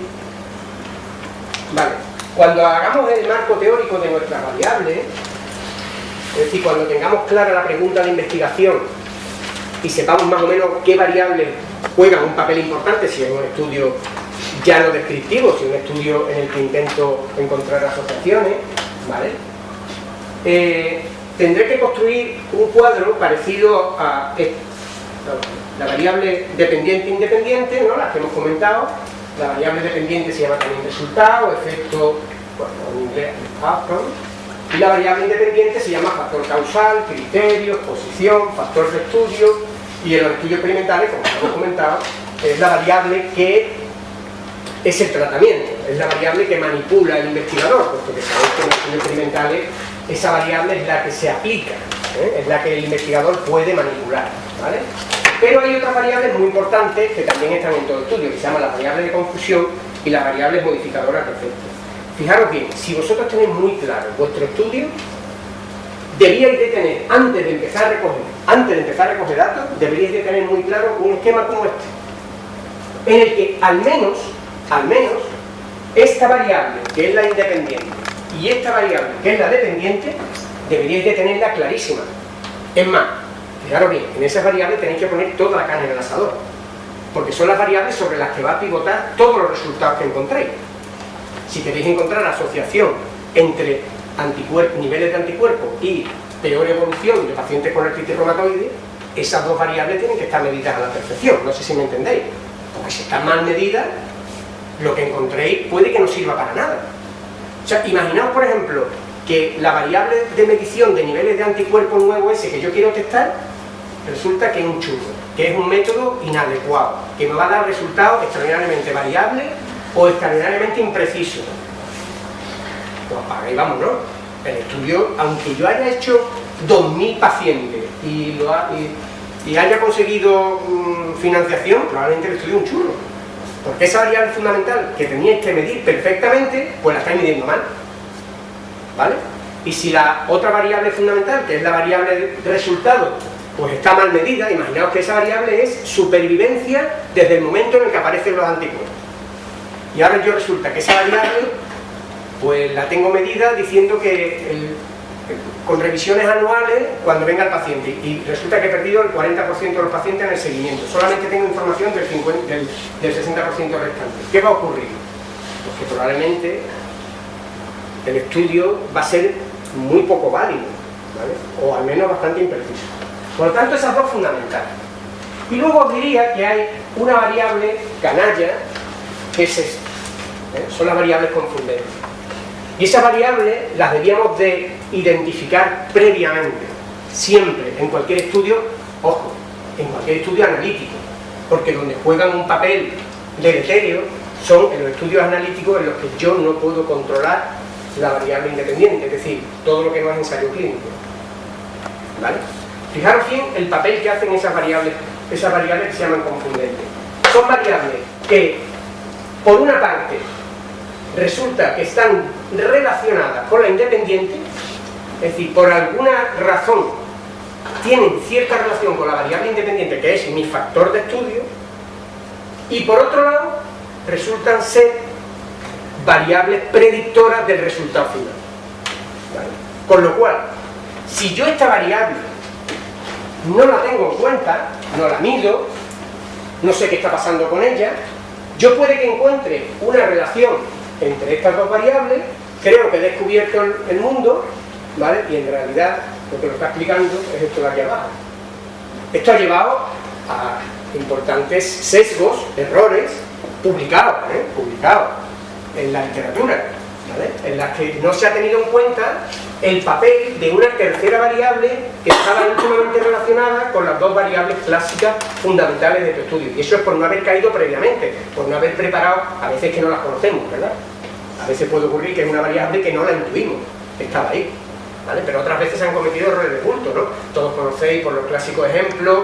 Vale, cuando hagamos el marco teórico de nuestras variables, es decir, cuando tengamos clara la pregunta de investigación y sepamos más o menos qué variables juegan un papel importante, si es un estudio ya no descriptivo, si es un estudio en el que intento encontrar asociaciones, ¿vale? Tendré que construir un cuadro parecido a la variable dependiente-independiente, ¿no? Las que hemos comentado. La variable dependiente se llama también resultado, efecto, bueno, en inglés, outcome. Y la variable independiente se llama factor causal, criterio, exposición, factor de estudio, y en los estudios experimentales, como hemos comentado, es la variable que es el tratamiento, es la variable que manipula el investigador, puesto que sabéis que en los estudios experimentales esa variable es la que se aplica, es la que el investigador puede manipular, ¿vale? Pero hay otras variables muy importantes que también están en todo estudio, que se llaman las variables de confusión y las variables modificadoras de efecto. Fijaros bien, si vosotros tenéis muy claro vuestro estudio, debíais de tener, antes de empezar a recoger datos, deberíais de tener muy claro un esquema como este, en el que al menos, esta variable, que es la independiente, y esta variable, que es la dependiente, deberíais de tenerla clarísima. Es más, fijaros bien, en esas variables tenéis que poner toda la carne en el asador, porque son las variables sobre las que va a pivotar todos los resultados que encontréis. Si queréis encontrar asociación entre niveles de anticuerpos y peor evolución de pacientes con artritis reumatoide, esas dos variables tienen que estar medidas a la perfección. No sé si me entendéis, porque si están mal medidas, lo que encontréis puede que no sirva para nada. O sea, imaginaos, por ejemplo, que la variable de medición de niveles de anticuerpos nuevo ese que yo quiero testar, resulta que es un churro, que es un método inadecuado, que me va a dar resultados extraordinariamente variables o extraordinariamente imprecisos. Pues apaga y vámonos. El estudio, aunque yo haya hecho 2000 pacientes y haya conseguido financiación, probablemente el estudio es un churro, porque esa variable fundamental que teníais que medir perfectamente, pues la estáis midiendo mal, ¿vale? Y si la otra variable fundamental, que es la variable de resultado, pues está mal medida, imaginaos que esa variable es supervivencia desde el momento en el que aparecen los anticuerpos. Y ahora yo resulta que esa variable pues la tengo medida diciendo que con revisiones anuales cuando venga el paciente, y resulta que he perdido el 40% de los pacientes en el seguimiento, solamente tengo información del 60% restante. ¿Qué va a ocurrir? Pues que probablemente el estudio va a ser muy poco válido, ¿vale? O al menos bastante impreciso. Por lo tanto, esas dos fundamentales. Y luego os diría que hay una variable canalla, que es esta, son las variables confundentes. Y esas variables las debíamos de identificar previamente, siempre, en cualquier estudio, ojo, en cualquier estudio analítico, porque donde juegan un papel deleterio son en los estudios analíticos en los que yo no puedo controlar la variable independiente, es decir, todo lo que no es ensayo clínico, ¿vale? Fijaros bien el papel que hacen esas variables que se llaman confundentes. Son variables que, por una parte, resulta que están relacionadas con la independiente, es decir, por alguna razón tienen cierta relación con la variable independiente, que es mi factor de estudio, y por otro lado, resultan ser variables predictoras del resultado final, ¿vale? Con lo cual, si yo esta variable no la tengo en cuenta, no la mido, no sé qué está pasando con ella, yo puede que encuentre una relación entre estas dos variables, creo que he descubierto el mundo, ¿vale? Y en realidad lo que lo está explicando es esto de aquí abajo. Esto ha llevado a importantes sesgos, errores, publicados en la literatura, ¿vale? En las que no se ha tenido en cuenta el papel de una tercera variable que estaba íntimamente relacionada con las dos variables clásicas fundamentales de tu estudio. Y eso es por no haber caído previamente, por no haber preparado, a veces que no las conocemos, ¿verdad? A veces puede ocurrir que es una variable que no la intuimos, estaba ahí, ¿vale? Pero otras veces se han cometido errores de bulto, ¿no? Todos conocéis por los clásicos ejemplos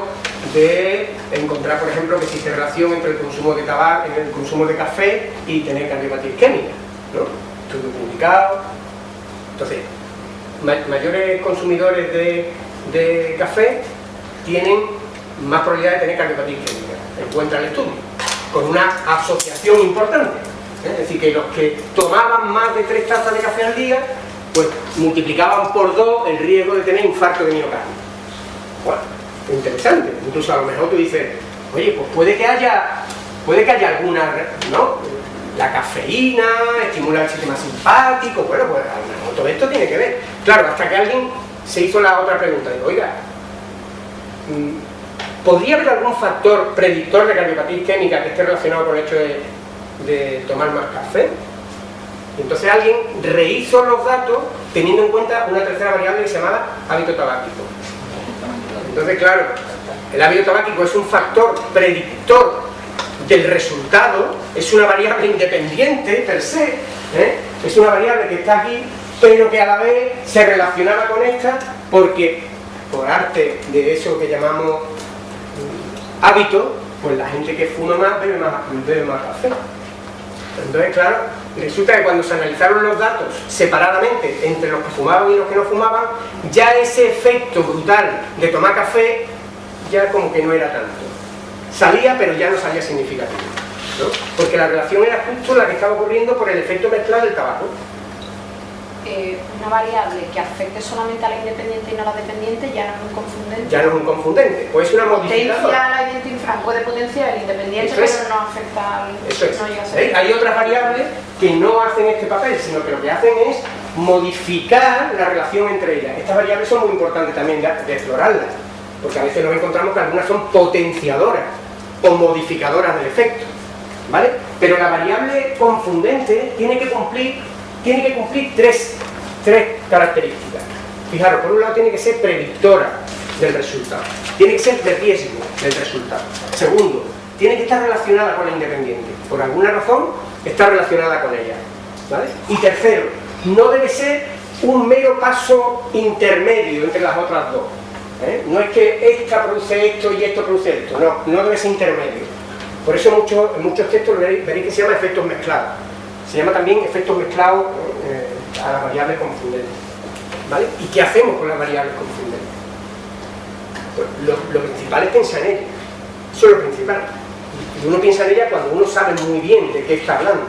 de encontrar, por ejemplo, que existe relación entre el consumo de tabaco, el consumo de café y tener cardiopatía isquémica, ¿no? Estudio publicado. Entonces, mayores consumidores de café tienen más probabilidad de tener cardiopatía isquémica, encuentra el estudio, con una asociación importante. Es decir, que los que tomaban más de 3 tazas de café al día, pues multiplicaban por 2 el riesgo de tener infarto de miocardio. Bueno, interesante. Incluso a lo mejor tú dices, oye, pues puede que haya alguna, ¿no? La cafeína estimula el sistema simpático, bueno, pues a lo mejor todo esto tiene que ver. Claro, hasta que alguien se hizo la otra pregunta, digo, oiga, ¿podría haber algún factor predictor de cardiopatía isquémica que esté relacionado con el hecho de tomar más café? Y entonces alguien rehizo los datos teniendo en cuenta una tercera variable que se llamaba hábito tabáquico. Entonces, claro, el hábito tabáquico es un factor predictor del resultado, es una variable independiente per se, es una variable que está aquí, pero que a la vez se relacionaba con esta porque, por arte de eso que llamamos hábito, pues la gente que fuma más bebe más café. Entonces, claro, resulta que cuando se analizaron los datos separadamente entre los que fumaban y los que no fumaban, ya ese efecto brutal de tomar café ya como que no era tanto. Salía, pero ya no salía significativo, ¿no? Porque la relación era justo la que estaba ocurriendo por el efecto mezclado del tabaco. Una variable que afecte solamente a la independiente y no a la dependiente ya no es un confundente. Ya no es un confundente, pues es una modificadora. Puede potenciar el independiente, Eso es. pero no afecta al... Eso es. No llega a ser. Hay otras variables que no hacen este papel, sino que lo que hacen es modificar la relación entre ellas. Estas variables son muy importantes también de explorarlas, porque a veces nos encontramos que algunas son potenciadoras o modificadoras del efecto, ¿vale? Pero la variable confundente tiene que cumplir tres características. Fijaros, por un lado tiene que ser predictora del resultado, tiene que ser de riesgo del resultado. Segundo, tiene que estar relacionada con la independiente, por alguna razón está relacionada con ella, ¿vale? Y tercero, no debe ser un mero paso intermedio entre las otras dos, ¿eh? No es que esta produce esto y esto produce esto, no debe ser intermedio. Por eso en muchos textos veréis que se llama efectos mezclados. Se llama también efectos mezclados a las variables confundentes, ¿vale? ¿Y qué hacemos con las variables confundentes? Pues lo principal es pensar en ellas. Eso es lo principal. Y uno piensa en ellas cuando uno sabe muy bien de qué está hablando,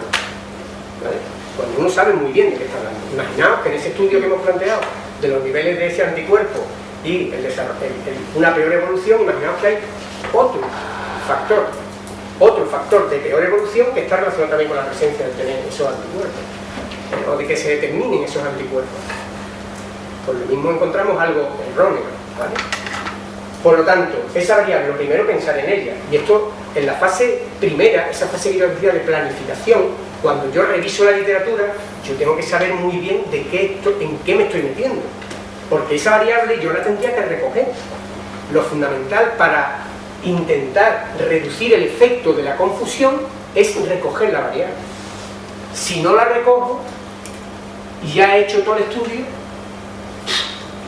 ¿vale? Cuando uno sabe muy bien de qué está hablando. Imaginaos que en ese estudio que hemos planteado de los niveles de ese anticuerpo y una peor evolución, imaginaos que hay otro factor de peor evolución que está relacionado también con la presencia de tener esos anticuerpos, o de que se determinen esos anticuerpos. Por lo mismo encontramos algo erróneo, ¿vale? Por lo tanto, esa variable, lo primero pensar en ella, y esto en la fase primera, esa fase que yo decía de planificación, cuando yo reviso la literatura, yo tengo que saber muy bien en qué me estoy metiendo, porque esa variable yo la tendría que recoger. Lo fundamental para intentar reducir el efecto de la confusión es recoger la variable. Si no la recojo y ya he hecho todo el estudio,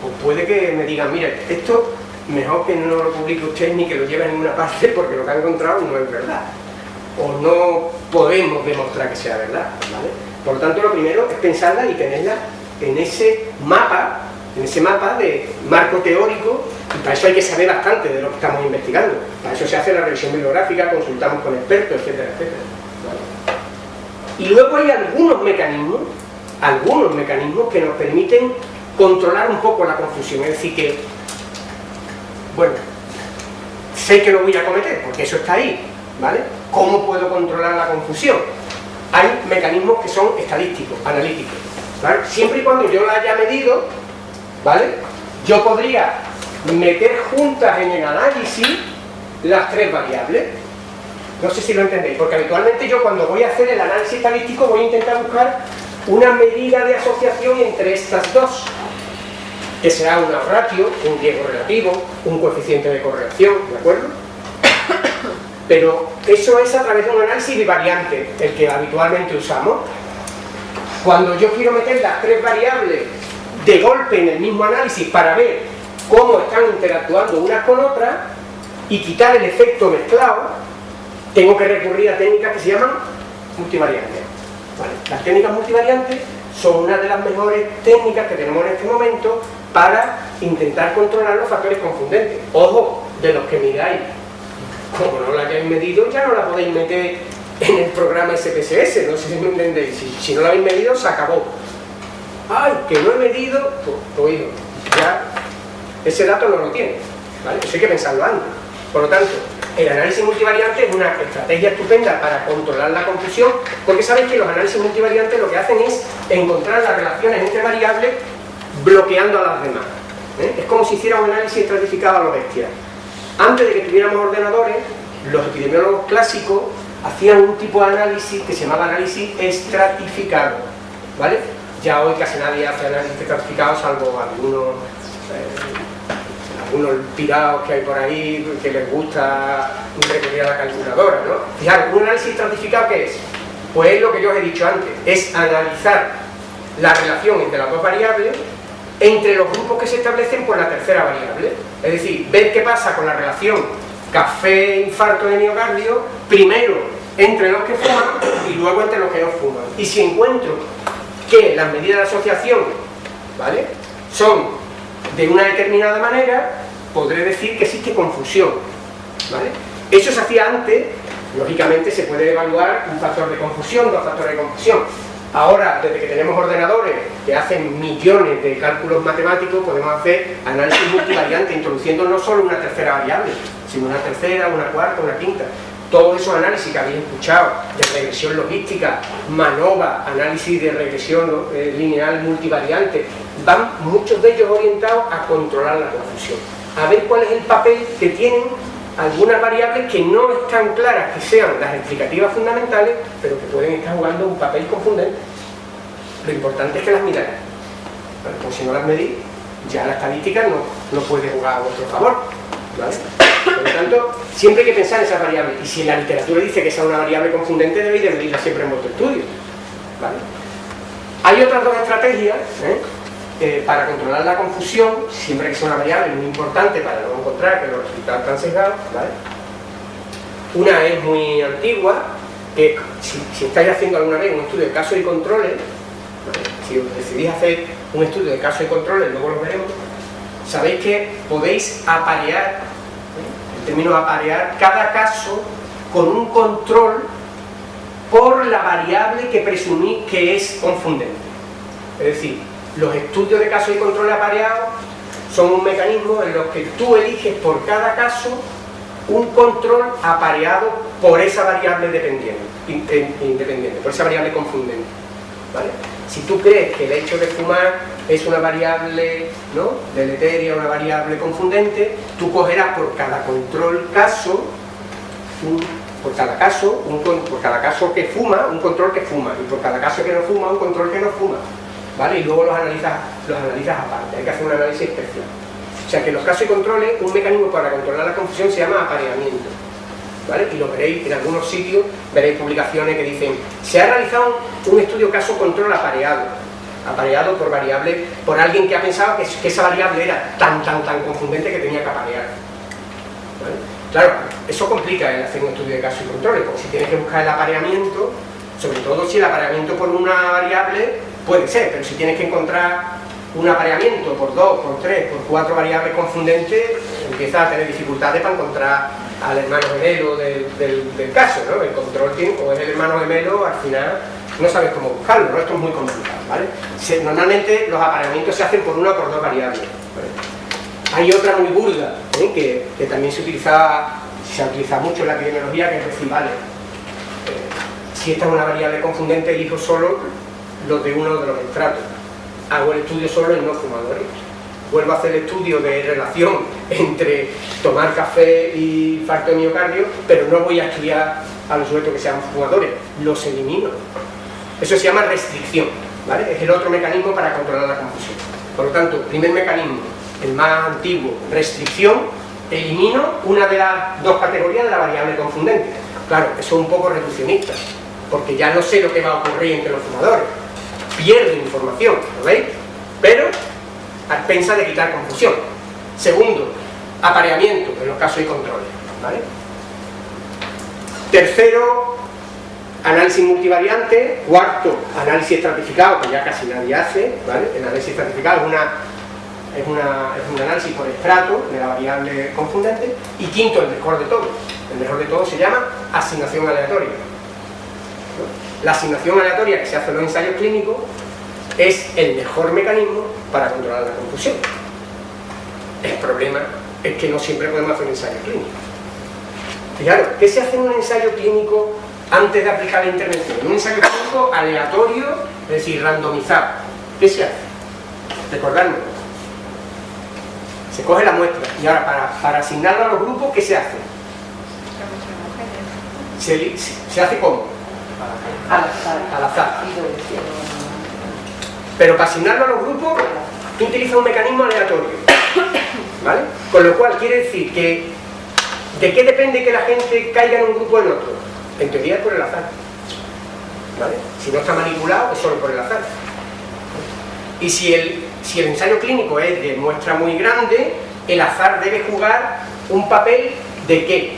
pues puede que me digan, mira, esto mejor que no lo publique usted ni que lo lleve en ninguna parte porque lo que ha encontrado no es verdad, o no podemos demostrar que sea verdad, ¿vale? Por lo tanto, lo primero es pensarla y tenerla en ese mapa de marco teórico, y para eso hay que saber bastante de lo que estamos investigando. Para eso se hace la revisión bibliográfica, consultamos con expertos, etcétera, etcétera, ¿vale? Y luego hay algunos mecanismos que nos permiten controlar un poco la confusión, es decir que, bueno, sé que lo voy a cometer, porque eso está ahí, ¿vale? ¿Cómo puedo controlar la confusión? Hay mecanismos que son estadísticos, analíticos, ¿vale? Siempre y cuando yo la haya medido, ¿vale? Yo podría meter juntas en el análisis las tres variables. No sé si lo entendéis, porque habitualmente yo cuando voy a hacer el análisis estadístico voy a intentar buscar una medida de asociación entre estas dos, que será una ratio, un riesgo relativo, un coeficiente de correlación, ¿de acuerdo? Pero eso es a través de un análisis bivariante, el que habitualmente usamos. Cuando yo quiero meter las tres variables de golpe en el mismo análisis para ver cómo están interactuando unas con otras, y quitar el efecto mezclado, tengo que recurrir a técnicas que se llaman multivariantes. ¿Vale? Las técnicas multivariantes son una de las mejores técnicas que tenemos en este momento para intentar controlar los factores confundentes. Ojo, de los que miráis, como no la hayáis medido, ya no la podéis meter en el programa SPSS, no sé si me entendéis. Si no la habéis medido, se acabó. ¡Ay, que no he medido! Pues hijo, ya ese dato no lo tiene, ¿vale? Eso hay que pensarlo antes. Por lo tanto, el análisis multivariante es una estrategia estupenda para controlar la confusión, porque sabéis que los análisis multivariantes lo que hacen es encontrar las relaciones entre variables bloqueando a las demás. Es como si hiciera un análisis estratificado a lo bestia. Antes de que tuviéramos ordenadores, los epidemiólogos clásicos hacían un tipo de análisis que se llamaba análisis estratificado, ¿vale? Ya hoy casi nadie hace análisis estratificado, salvo algunos pirados que hay por ahí que les gusta recurrir a la calculadora, ¿no? Fijaros, un análisis estratificado, ¿qué es? Pues es lo que yo os he dicho antes, es analizar la relación entre las dos variables entre los grupos que se establecen por la tercera variable. Es decir, ver qué pasa con la relación café, infarto de miocardio, primero entre los que fuman y luego entre los que no fuman. Y si encuentro que las medidas de asociación, ¿vale?, son de una determinada manera, podré decir que existe confusión, ¿vale? Eso se hacía antes, lógicamente se puede evaluar un factor de confusión, dos factores de confusión. Ahora, desde que tenemos ordenadores que hacen millones de cálculos matemáticos, podemos hacer análisis multivariante, introduciendo no solo una tercera variable, sino una tercera, una cuarta, una quinta. Todos esos análisis que habéis escuchado, de regresión logística, MANOVA, análisis de regresión lineal multivariante, van muchos de ellos orientados a controlar la confusión, a ver cuál es el papel que tienen algunas variables que no están claras que sean las explicativas fundamentales, pero que pueden estar jugando un papel confundente. Lo importante es que las miráis, porque si no las medís, ya la estadística no puede jugar a vuestro favor, ¿vale? Por lo tanto, siempre hay que pensar en esas variables, y si la literatura dice que esa es una variable confundente, debéis de medirla siempre en vuestro estudio, ¿vale? Hay otras dos estrategias para controlar la confusión, siempre que sea una variable muy importante para no encontrar que los resultados están sesgados, ¿vale? Una es muy antigua, que si estáis haciendo alguna vez un estudio de casos y controles, ¿vale?, si os decidís hacer un estudio de casos y controles, luego lo veremos, sabéis que podéis aparear, el término aparear, cada caso con un control por la variable que presumís que es confundente. Es decir, los estudios de casos y controles apareados son un mecanismo en los que tú eliges por cada caso un control apareado por esa variable independiente, por esa variable confundente, ¿vale? Si tú crees que el hecho de fumar es una variable, ¿no?, deleteria, una variable confundente, tú cogerás por cada control caso, por cada caso que fuma, un control que fuma, y por cada caso que no fuma, un control que no fuma, ¿vale? Y luego los analizas aparte, hay que hacer un análisis especial. O sea que en los casos y controles, un mecanismo para controlar la confusión se llama apareamiento, ¿vale? Y lo veréis en algunos sitios, veréis publicaciones que dicen: se ha realizado un estudio caso-control apareado por variable, por alguien que ha pensado que esa variable era tan confundente que tenía que aparear, ¿vale? Claro, eso complica el hacer un estudio de casos y controles, porque si tienes que buscar el apareamiento, sobre todo si el apareamiento por una variable puede ser, pero si tienes que encontrar un apareamiento por 2, por 3, por 4 variables confundentes, empiezas a tener dificultades para encontrar al hermano gemelo del caso, ¿no? El control o es el hermano gemelo, al final no sabes cómo buscarlo, ¿no? Esto es muy complicado, ¿vale? Normalmente los apareamientos se hacen por 1 o por 2 variables, ¿vale? Hay otra muy burda, que también se ha utilizado mucho en la epidemiología, que es decir, vale, si esta es una variable confundente, elijo solo los de uno de los estratos, hago el estudio solo en no fumadores, vuelvo a hacer el estudio de relación entre tomar café y infarto de miocardio, pero no voy a estudiar a los sujetos que sean fumadores, los elimino. Eso se llama restricción, ¿vale? Es el otro mecanismo para controlar la confusión. Por lo tanto, primer mecanismo, el más antiguo, restricción, elimino una de las dos categorías de la variable confundente. Claro, eso es un poco reduccionista, porque ya no sé lo que va a ocurrir entre los fumadores, pierdo información, ¿lo veis? Pero a expensas de quitar confusión. Segundo, apareamiento en los casos y controles. ¿vale? Tercero, análisis multivariante. Cuarto, análisis estratificado, que ya casi nadie hace, ¿vale? El análisis estratificado es un análisis por estrato de la variable confundente. Y quinto, el mejor de todos. El mejor de todos se llama asignación aleatoria. La asignación aleatoria que se hace en los ensayos clínicos es el mejor mecanismo para controlar la confusión. El problema es que no siempre podemos hacer un ensayo clínico. Fijaros, ¿qué se hace en un ensayo clínico antes de aplicar la intervención? En un ensayo clínico aleatorio, es decir, randomizado. ¿Qué se hace? Recordadme. Se coge la muestra y ahora para asignarla a los grupos, ¿qué se hace? ¿Se hace cómo? Al azar. Pero para asignarlo a los grupos, tú utilizas un mecanismo aleatorio, ¿vale? Con lo cual quiere decir que ¿de qué depende que la gente caiga en un grupo o en otro? En teoría es por el azar, ¿vale? Si no está manipulado, es solo por el azar. Y si el ensayo clínico es de muestra muy grande, el azar debe jugar un papel ¿de qué?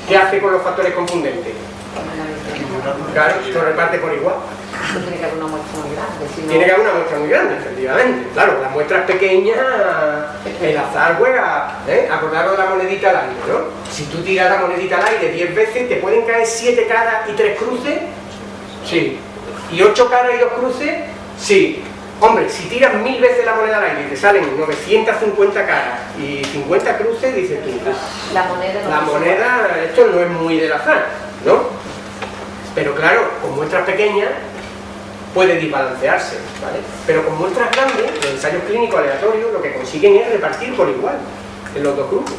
¿Qué hace con los factores confundentes? Claro, lo reparte por igual. Tiene que haber una muestra muy grande. Si no... Tiene que haber una muestra muy grande, efectivamente. Claro, las muestras pequeñas, el azar juega, ¿eh? Acordaros de la monedita al aire, ¿no? Si tú tiras la monedita al aire 10 veces, ¿te pueden caer 7 caras y 3 cruces? Sí. ¿Y 8 caras y 2 cruces? Sí. Hombre, si tiras 1000 veces la moneda al aire y te salen 950 caras y 50 cruces, dices tú, la moneda, esto no es muy del azar, ¿no? Pero claro, con muestras pequeñas puede desbalancearse, ¿vale? Pero con muestras grandes, los ensayos clínicos aleatorios lo que consiguen es repartir por igual en los dos grupos.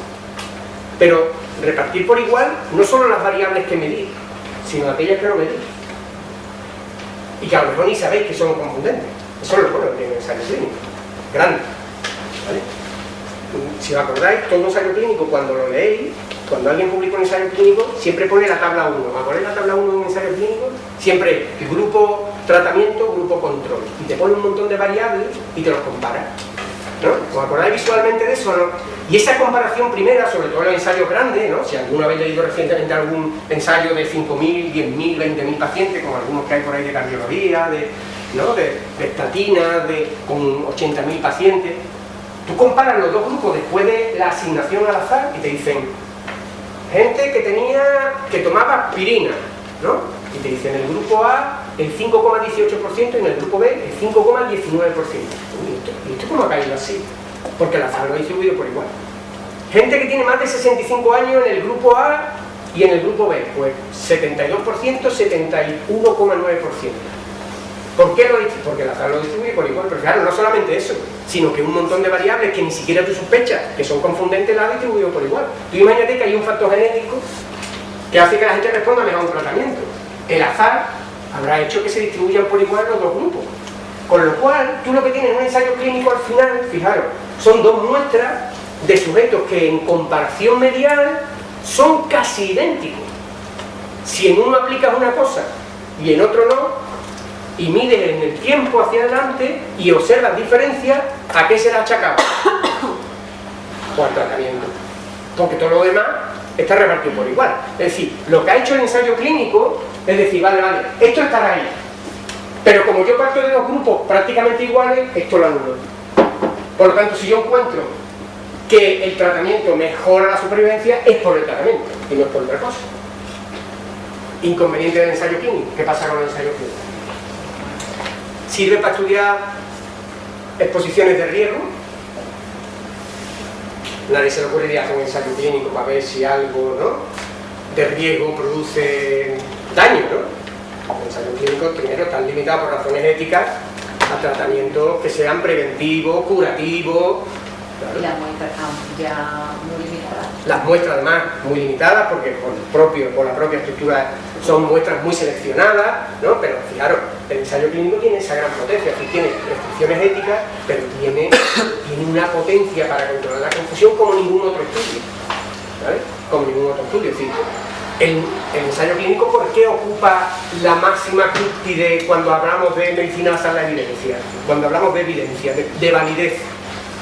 Pero repartir por igual no solo las variables que medir, sino aquellas que no medir. Y que a lo mejor ni sabéis que son confundentes. Eso es lo bueno que tiene el ensayo clínico. Grande, ¿vale? Si os acordáis, todo ensayo clínico, cuando lo leéis, cuando alguien publica un ensayo clínico, siempre pone la tabla 1. ¿A poner la tabla 1 en un ensayo clínico? Siempre el grupo tratamiento, grupo control. Y te pone un montón de variables y te los compara, ¿no? ¿Os acordáis visualmente de eso, no? Y esa comparación primera, sobre todo en los ensayos grandes, ¿no? Si alguno habéis leído recientemente algún ensayo de 5.000, 10.000, 20.000 pacientes, como algunos que hay por ahí de cardiología, ¿no? de estatinas, con 80.000 pacientes, tú comparas los dos grupos después de la asignación al azar y te dicen gente que tomaba aspirina, ¿no? Y te dicen en el grupo A el 5,18% y en el grupo B el 5,19%. ¿Y esto cómo ha caído así? Porque el azar lo ha distribuido por igual. Gente que tiene más de 65 años en el grupo A y en el grupo B, pues 72%, 71,9%. ¿Por qué lo distribuye? Porque el azar lo distribuye por igual. Pero claro, no solamente eso, sino que un montón de variables que ni siquiera tú sospechas que son confundentes las ha distribuido por igual. Tú imagínate que hay un factor genético que hace que la gente responda mejor a un tratamiento. El azar habrá hecho que se distribuyan por igual los dos grupos. Con lo cual, tú lo que tienes en un ensayo clínico al final, fijaros, son dos muestras de sujetos que en comparación medial son casi idénticos. Si en uno aplicas una cosa y en otro no, y mides en el tiempo hacia adelante y observas diferencias, ¿a qué será achacado? O al tratamiento. Porque todo lo demás está repartido por igual. Es decir, lo que ha hecho el ensayo clínico es decir, vale, esto estará ahí. Pero como yo parto de dos grupos prácticamente iguales, esto lo anulo. Por lo tanto, si yo encuentro que el tratamiento mejora la supervivencia, es por el tratamiento y no es por otra cosa. Inconveniente del ensayo clínico. ¿Qué pasa con el ensayo clínico? Sirve para estudiar exposiciones de riesgo. Nadie se le ocurriría hacer un ensayo clínico para ver si algo, ¿no?, de riesgo produce daño, ¿no? Los ensayos clínicos primero están limitados por razones éticas a tratamientos que sean preventivos, curativos. Claro. Y las muestras están ya muy limitadas. Las muestras además muy limitadas porque por la propia estructura son muestras muy seleccionadas, ¿no? Pero fijaros, el ensayo clínico tiene esa gran potencia, sí, tiene restricciones éticas, pero tiene una potencia para controlar la confusión como ningún otro estudio, ¿vale? Como ningún otro estudio. Es decir, el ensayo clínico, ¿por qué ocupa la máxima cúspide cuando hablamos de medicina basada en la evidencia? Cuando hablamos de evidencia, de validez.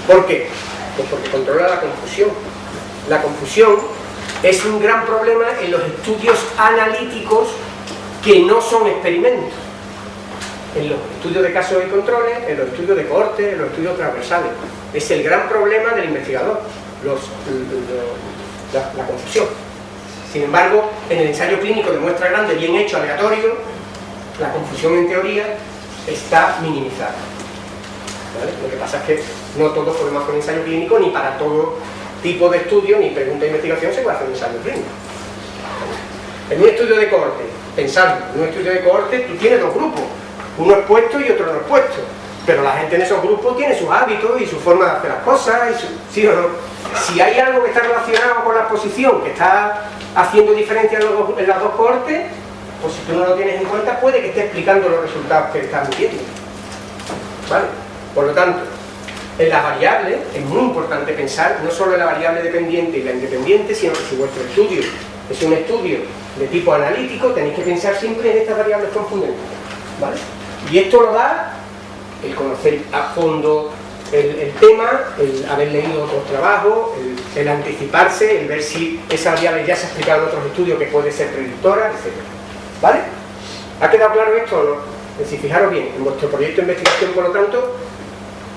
¿Por qué? Pues porque controla la confusión. La confusión es un gran problema en los estudios analíticos que no son experimentos. En los estudios de casos y controles, en los estudios de cohorte, en los estudios transversales. Es el gran problema del investigador, la confusión. Sin embargo, en el ensayo clínico de muestra grande, bien hecho, aleatorio, la confusión en teoría está minimizada. ¿Vale? Lo que pasa es que no todos podemos hacer un ensayo clínico, ni para todo tipo de estudio, ni pregunta de investigación se puede hacer un ensayo clínico. En un estudio de cohorte, pensando, en un estudio de cohorte tú tienes dos grupos, uno expuesto y otro no expuesto, pero la gente en esos grupos tiene sus hábitos y su forma de hacer las cosas, ¿sí o no? Si hay algo que está relacionado con la exposición, que está haciendo diferencia en las dos cohortes, pues si tú no lo tienes en cuenta, puede que esté explicando los resultados que estás midiendo. ¿Vale? Por lo tanto, en las variables es muy importante pensar no solo en la variable dependiente y la independiente, sino que si vuestro estudio es un estudio de tipo analítico, tenéis que pensar siempre en estas variables confundentes. ¿Vale? Y esto lo da el conocer a fondo el tema, el haber leído otros trabajos, el anticiparse, el ver si esa variable ya se ha explicado en otros estudios que puede ser predictora, etc. ¿Vale? ¿Ha quedado claro esto o no? Es decir, fijaros bien, en vuestro proyecto de investigación, por lo tanto,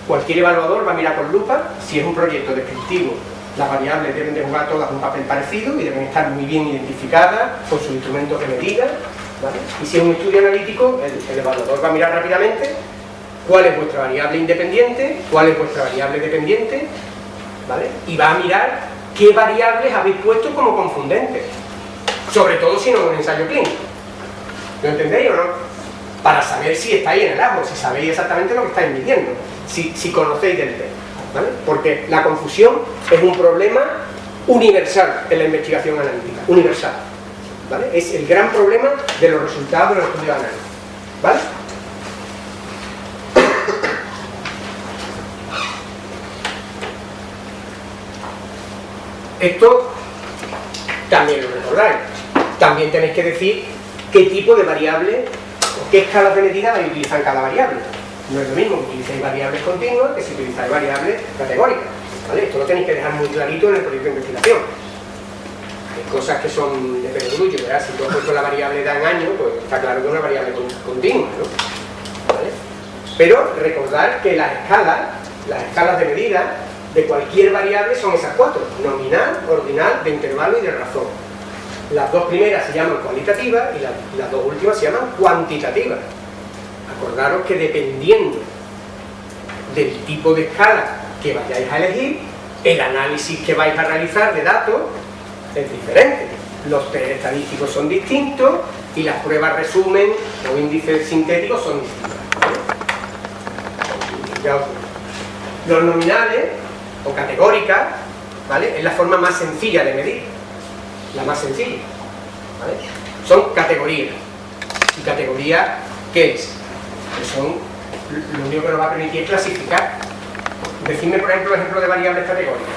cualquier evaluador va a mirar con lupa. Si es un proyecto descriptivo, las variables deben de jugar todas un papel parecido y deben estar muy bien identificadas con sus instrumentos de medida, ¿vale? Y si es un estudio analítico, el evaluador va a mirar rápidamente cuál es vuestra variable independiente, cuál es vuestra variable dependiente, ¿vale? Y va a mirar qué variables habéis puesto como confundentes, sobre todo si no es un ensayo clínico. ¿Lo entendéis o no? Para saber si estáis en el ajo, si sabéis exactamente lo que estáis midiendo, si conocéis del tema, ¿vale? Porque la confusión es un problema universal en la investigación analítica, universal, ¿vale? Es el gran problema de los resultados de los estudios analíticos, ¿vale? Esto también lo recordáis. También tenéis que decir qué tipo de variable o qué escalas de medida vais a utilizar en cada variable. No es lo mismo que utilicéis variables continuas que si utilizáis variables categóricas, ¿vale? Esto lo tenéis que dejar muy clarito en el proyecto de investigación. Hay cosas que son de perogrullo, ¿verdad? Si tú has puesto la variable de en año, pues está claro que es una variable continua, ¿no? ¿Vale? Pero recordad que las escalas de medida de cualquier variable son esas cuatro: nominal, ordinal, de intervalo y de razón. Las dos primeras se llaman cualitativas y las dos últimas se llaman cuantitativas. Acordaros que dependiendo del tipo de escala que vayáis a elegir, el análisis que vais a realizar de datos es diferente. Los test estadísticos son distintos y las pruebas resumen o índices sintéticos son distintos. Los nominales o categóricas, ¿vale? Es la forma más sencilla de medir, la más sencilla, ¿vale? Son categorías. ¿Y categorías qué es? Pues son lo único que nos va a permitir clasificar. Decidme, por ejemplo, ejemplo de variables categóricas,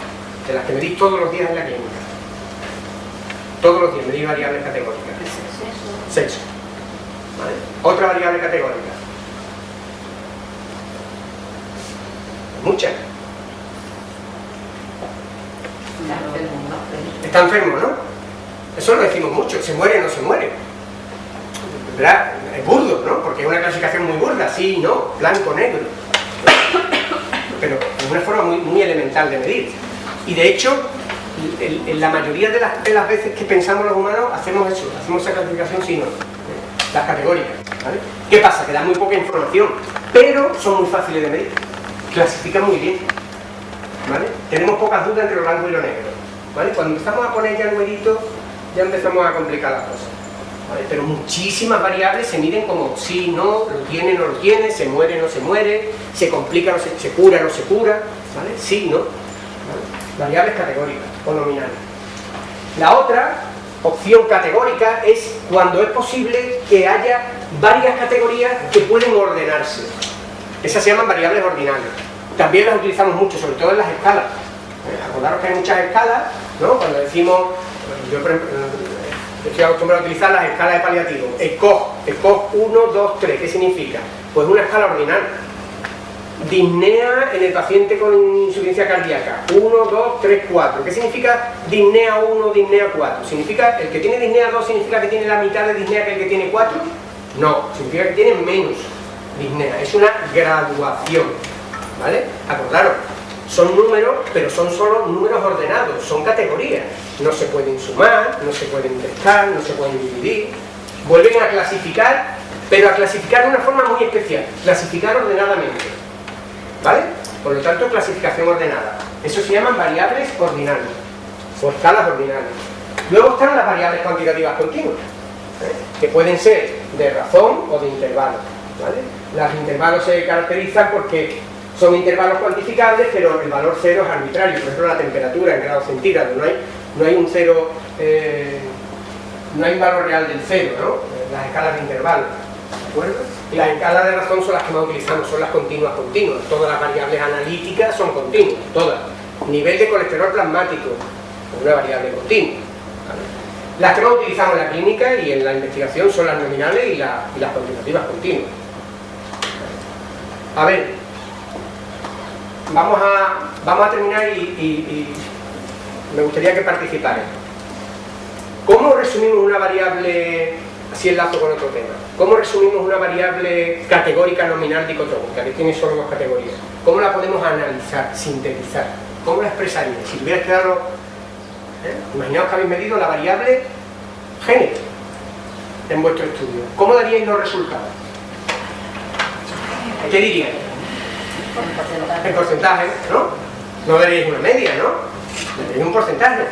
de las que medís todos los días en la clínica. Todos los días medís variables categóricas. Sexo. ¿Vale? Otra variable categórica. Muchas. Está enfermo, ¿no? Eso lo decimos mucho. ¿Se muere o no se muere? ¿Verdad? Es burdo, ¿no? Porque es una clasificación muy burda. Sí, no, blanco, negro. Pero es una forma muy elemental de medir. Y de hecho, en la mayoría de las veces que pensamos los humanos, hacemos eso, hacemos esa clasificación sí, no. Las categorías, ¿vale? ¿Qué pasa? Que dan muy poca información, pero son muy fáciles de medir. Clasifican muy bien, ¿vale? Tenemos pocas dudas entre lo blanco y lo negro, ¿vale? Cuando empezamos a poner ya numeritos, ya empezamos a complicar las cosas, ¿vale? Pero muchísimas variables se miden como sí, no, lo tiene, no lo tiene, se muere, no se muere, se complica, no se cura, no se cura, ¿vale? Sí, no, ¿vale? Variables categóricas o nominales. La otra opción categórica es cuando es posible que haya varias categorías que pueden ordenarse. Esas se llaman variables ordinales. También las utilizamos mucho, sobre todo en las escalas. Acordaros que hay muchas escalas, ¿no? Cuando decimos, yo por ejemplo, estoy acostumbrado a utilizar las escalas de paliativos. ECOG 1, 2, 3, ¿qué significa? Pues una escala ordinal. disnea en el paciente con insuficiencia cardíaca, 1, 2, 3, 4. ¿Qué significa disnea 1, disnea 4? ¿Significa el que tiene disnea 2 significa que tiene la mitad de disnea que el que tiene 4? No, significa que tiene menos disnea, es una graduación, ¿vale? Acordaros, son números, pero son solo números ordenados, son categorías, no se pueden sumar, no se pueden restar, no se pueden dividir, vuelven a clasificar, pero a clasificar de una forma muy especial, clasificar ordenadamente, ¿vale? Por lo tanto, clasificación ordenada. Eso se llaman variables ordinales, o escalas ordinales. Luego están las variables cuantitativas continuas, que pueden ser de razón o de intervalo, ¿vale? Los intervalos se caracterizan porque son intervalos cuantificables, pero el valor cero es arbitrario. Por ejemplo, la temperatura en grados centígrados, no hay un cero, no hay un valor real del cero, ¿no? Las escalas de intervalo, ¿de acuerdo? Y las escalas de razón son las que más utilizamos, son las continuas. Todas las variables analíticas son continuas, todas. Nivel de colesterol plasmático, una variable continua, ¿vale? Las que más utilizamos en la clínica y en la investigación son las nominales y las cuantitativas continuas. A ver, vamos a terminar y me gustaría que participaran. ¿Cómo resumimos una variable, así enlazo con otro tema? ¿Cómo resumimos una variable categórica nominal dicotómica, que tiene solo dos categorías? ¿Cómo la podemos analizar, sintetizar? ¿Cómo la expresaríais? Si tuvierais que darlo, imaginaos que habéis medido la variable género en vuestro estudio. ¿Cómo daríais los resultados? ¿Qué diríais? El porcentaje, ¿no? No daríais una media, ¿no? Daríais un porcentaje,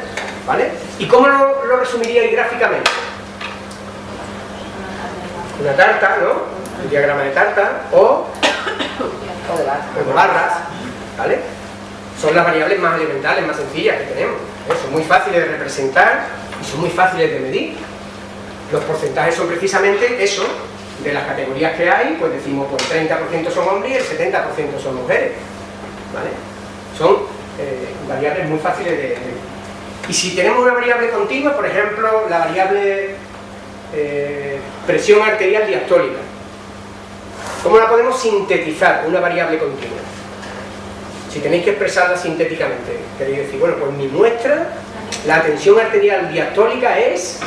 ¿vale? ¿Y cómo lo resumiríais gráficamente? Una tarta, ¿no? El diagrama de tarta, o de barras, ¿vale? Son las variables más elementales, más sencillas que tenemos. Son muy fáciles de representar y son muy fáciles de medir. Los porcentajes son precisamente eso. De las categorías que hay, pues decimos, pues el 30% son hombres y el 70% son mujeres, ¿vale? Son variables muy fáciles de medir. Y si tenemos una variable continua, por ejemplo, la variable presión arterial diastólica, ¿cómo la podemos sintetizar, una variable continua? Si tenéis que expresarla sintéticamente, queréis decir, bueno, pues mi muestra, la tensión arterial diastólica es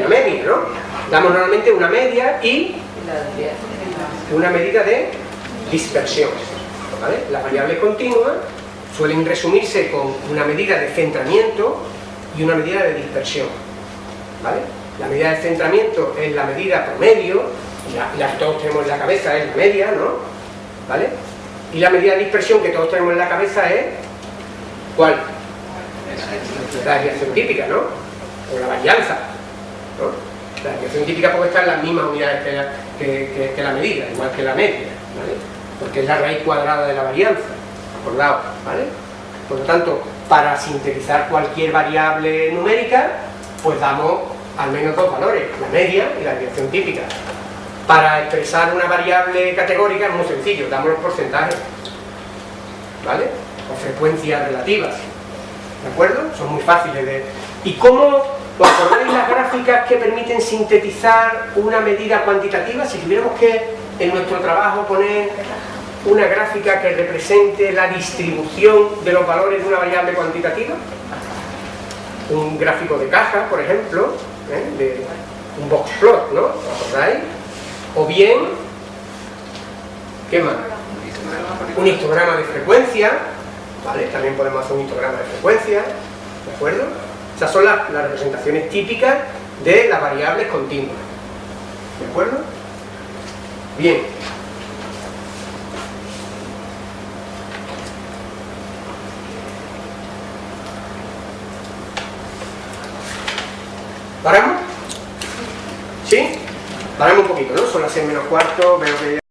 una media, ¿no? Damos normalmente una media y una medida de dispersión, ¿vale? Las variables continuas suelen resumirse con una medida de centramiento y una medida de dispersión, ¿vale? La medida de centramiento es la medida promedio, la que todos tenemos en la cabeza es la media, ¿no? ¿Vale? Y la medida de dispersión que todos tenemos en la cabeza es ¿cuál? La desviación típica, ¿no? O la varianza, ¿no? La desviación típica puede estar en las mismas unidades que la medida, igual que la media, ¿vale? Porque es la raíz cuadrada de la varianza, acordado, ¿vale? Por lo tanto, para sintetizar cualquier variable numérica, pues damos al menos dos valores, la media y la desviación típica. Para expresar una variable categórica es muy sencillo, damos los porcentajes, ¿vale? O frecuencias relativas, ¿de acuerdo? Son muy fáciles de... ¿Y cómo os acordáis las gráficas que permiten sintetizar una medida cuantitativa? Si tuviéramos que en nuestro trabajo poner una gráfica que represente la distribución de los valores de una variable cuantitativa, un gráfico de caja, por ejemplo, de un box plot, ¿no? ¿Os acordáis? O bien, ¿qué más? Un histograma de frecuencia, ¿vale? También podemos hacer un histograma de frecuencia, ¿de acuerdo? Esas son las representaciones típicas de las variables continuas, ¿de acuerdo? Bien. ¿Paramos? ¿Sí? Paramos un poquito, ¿no? Son las 6 menos cuarto, veo que ya...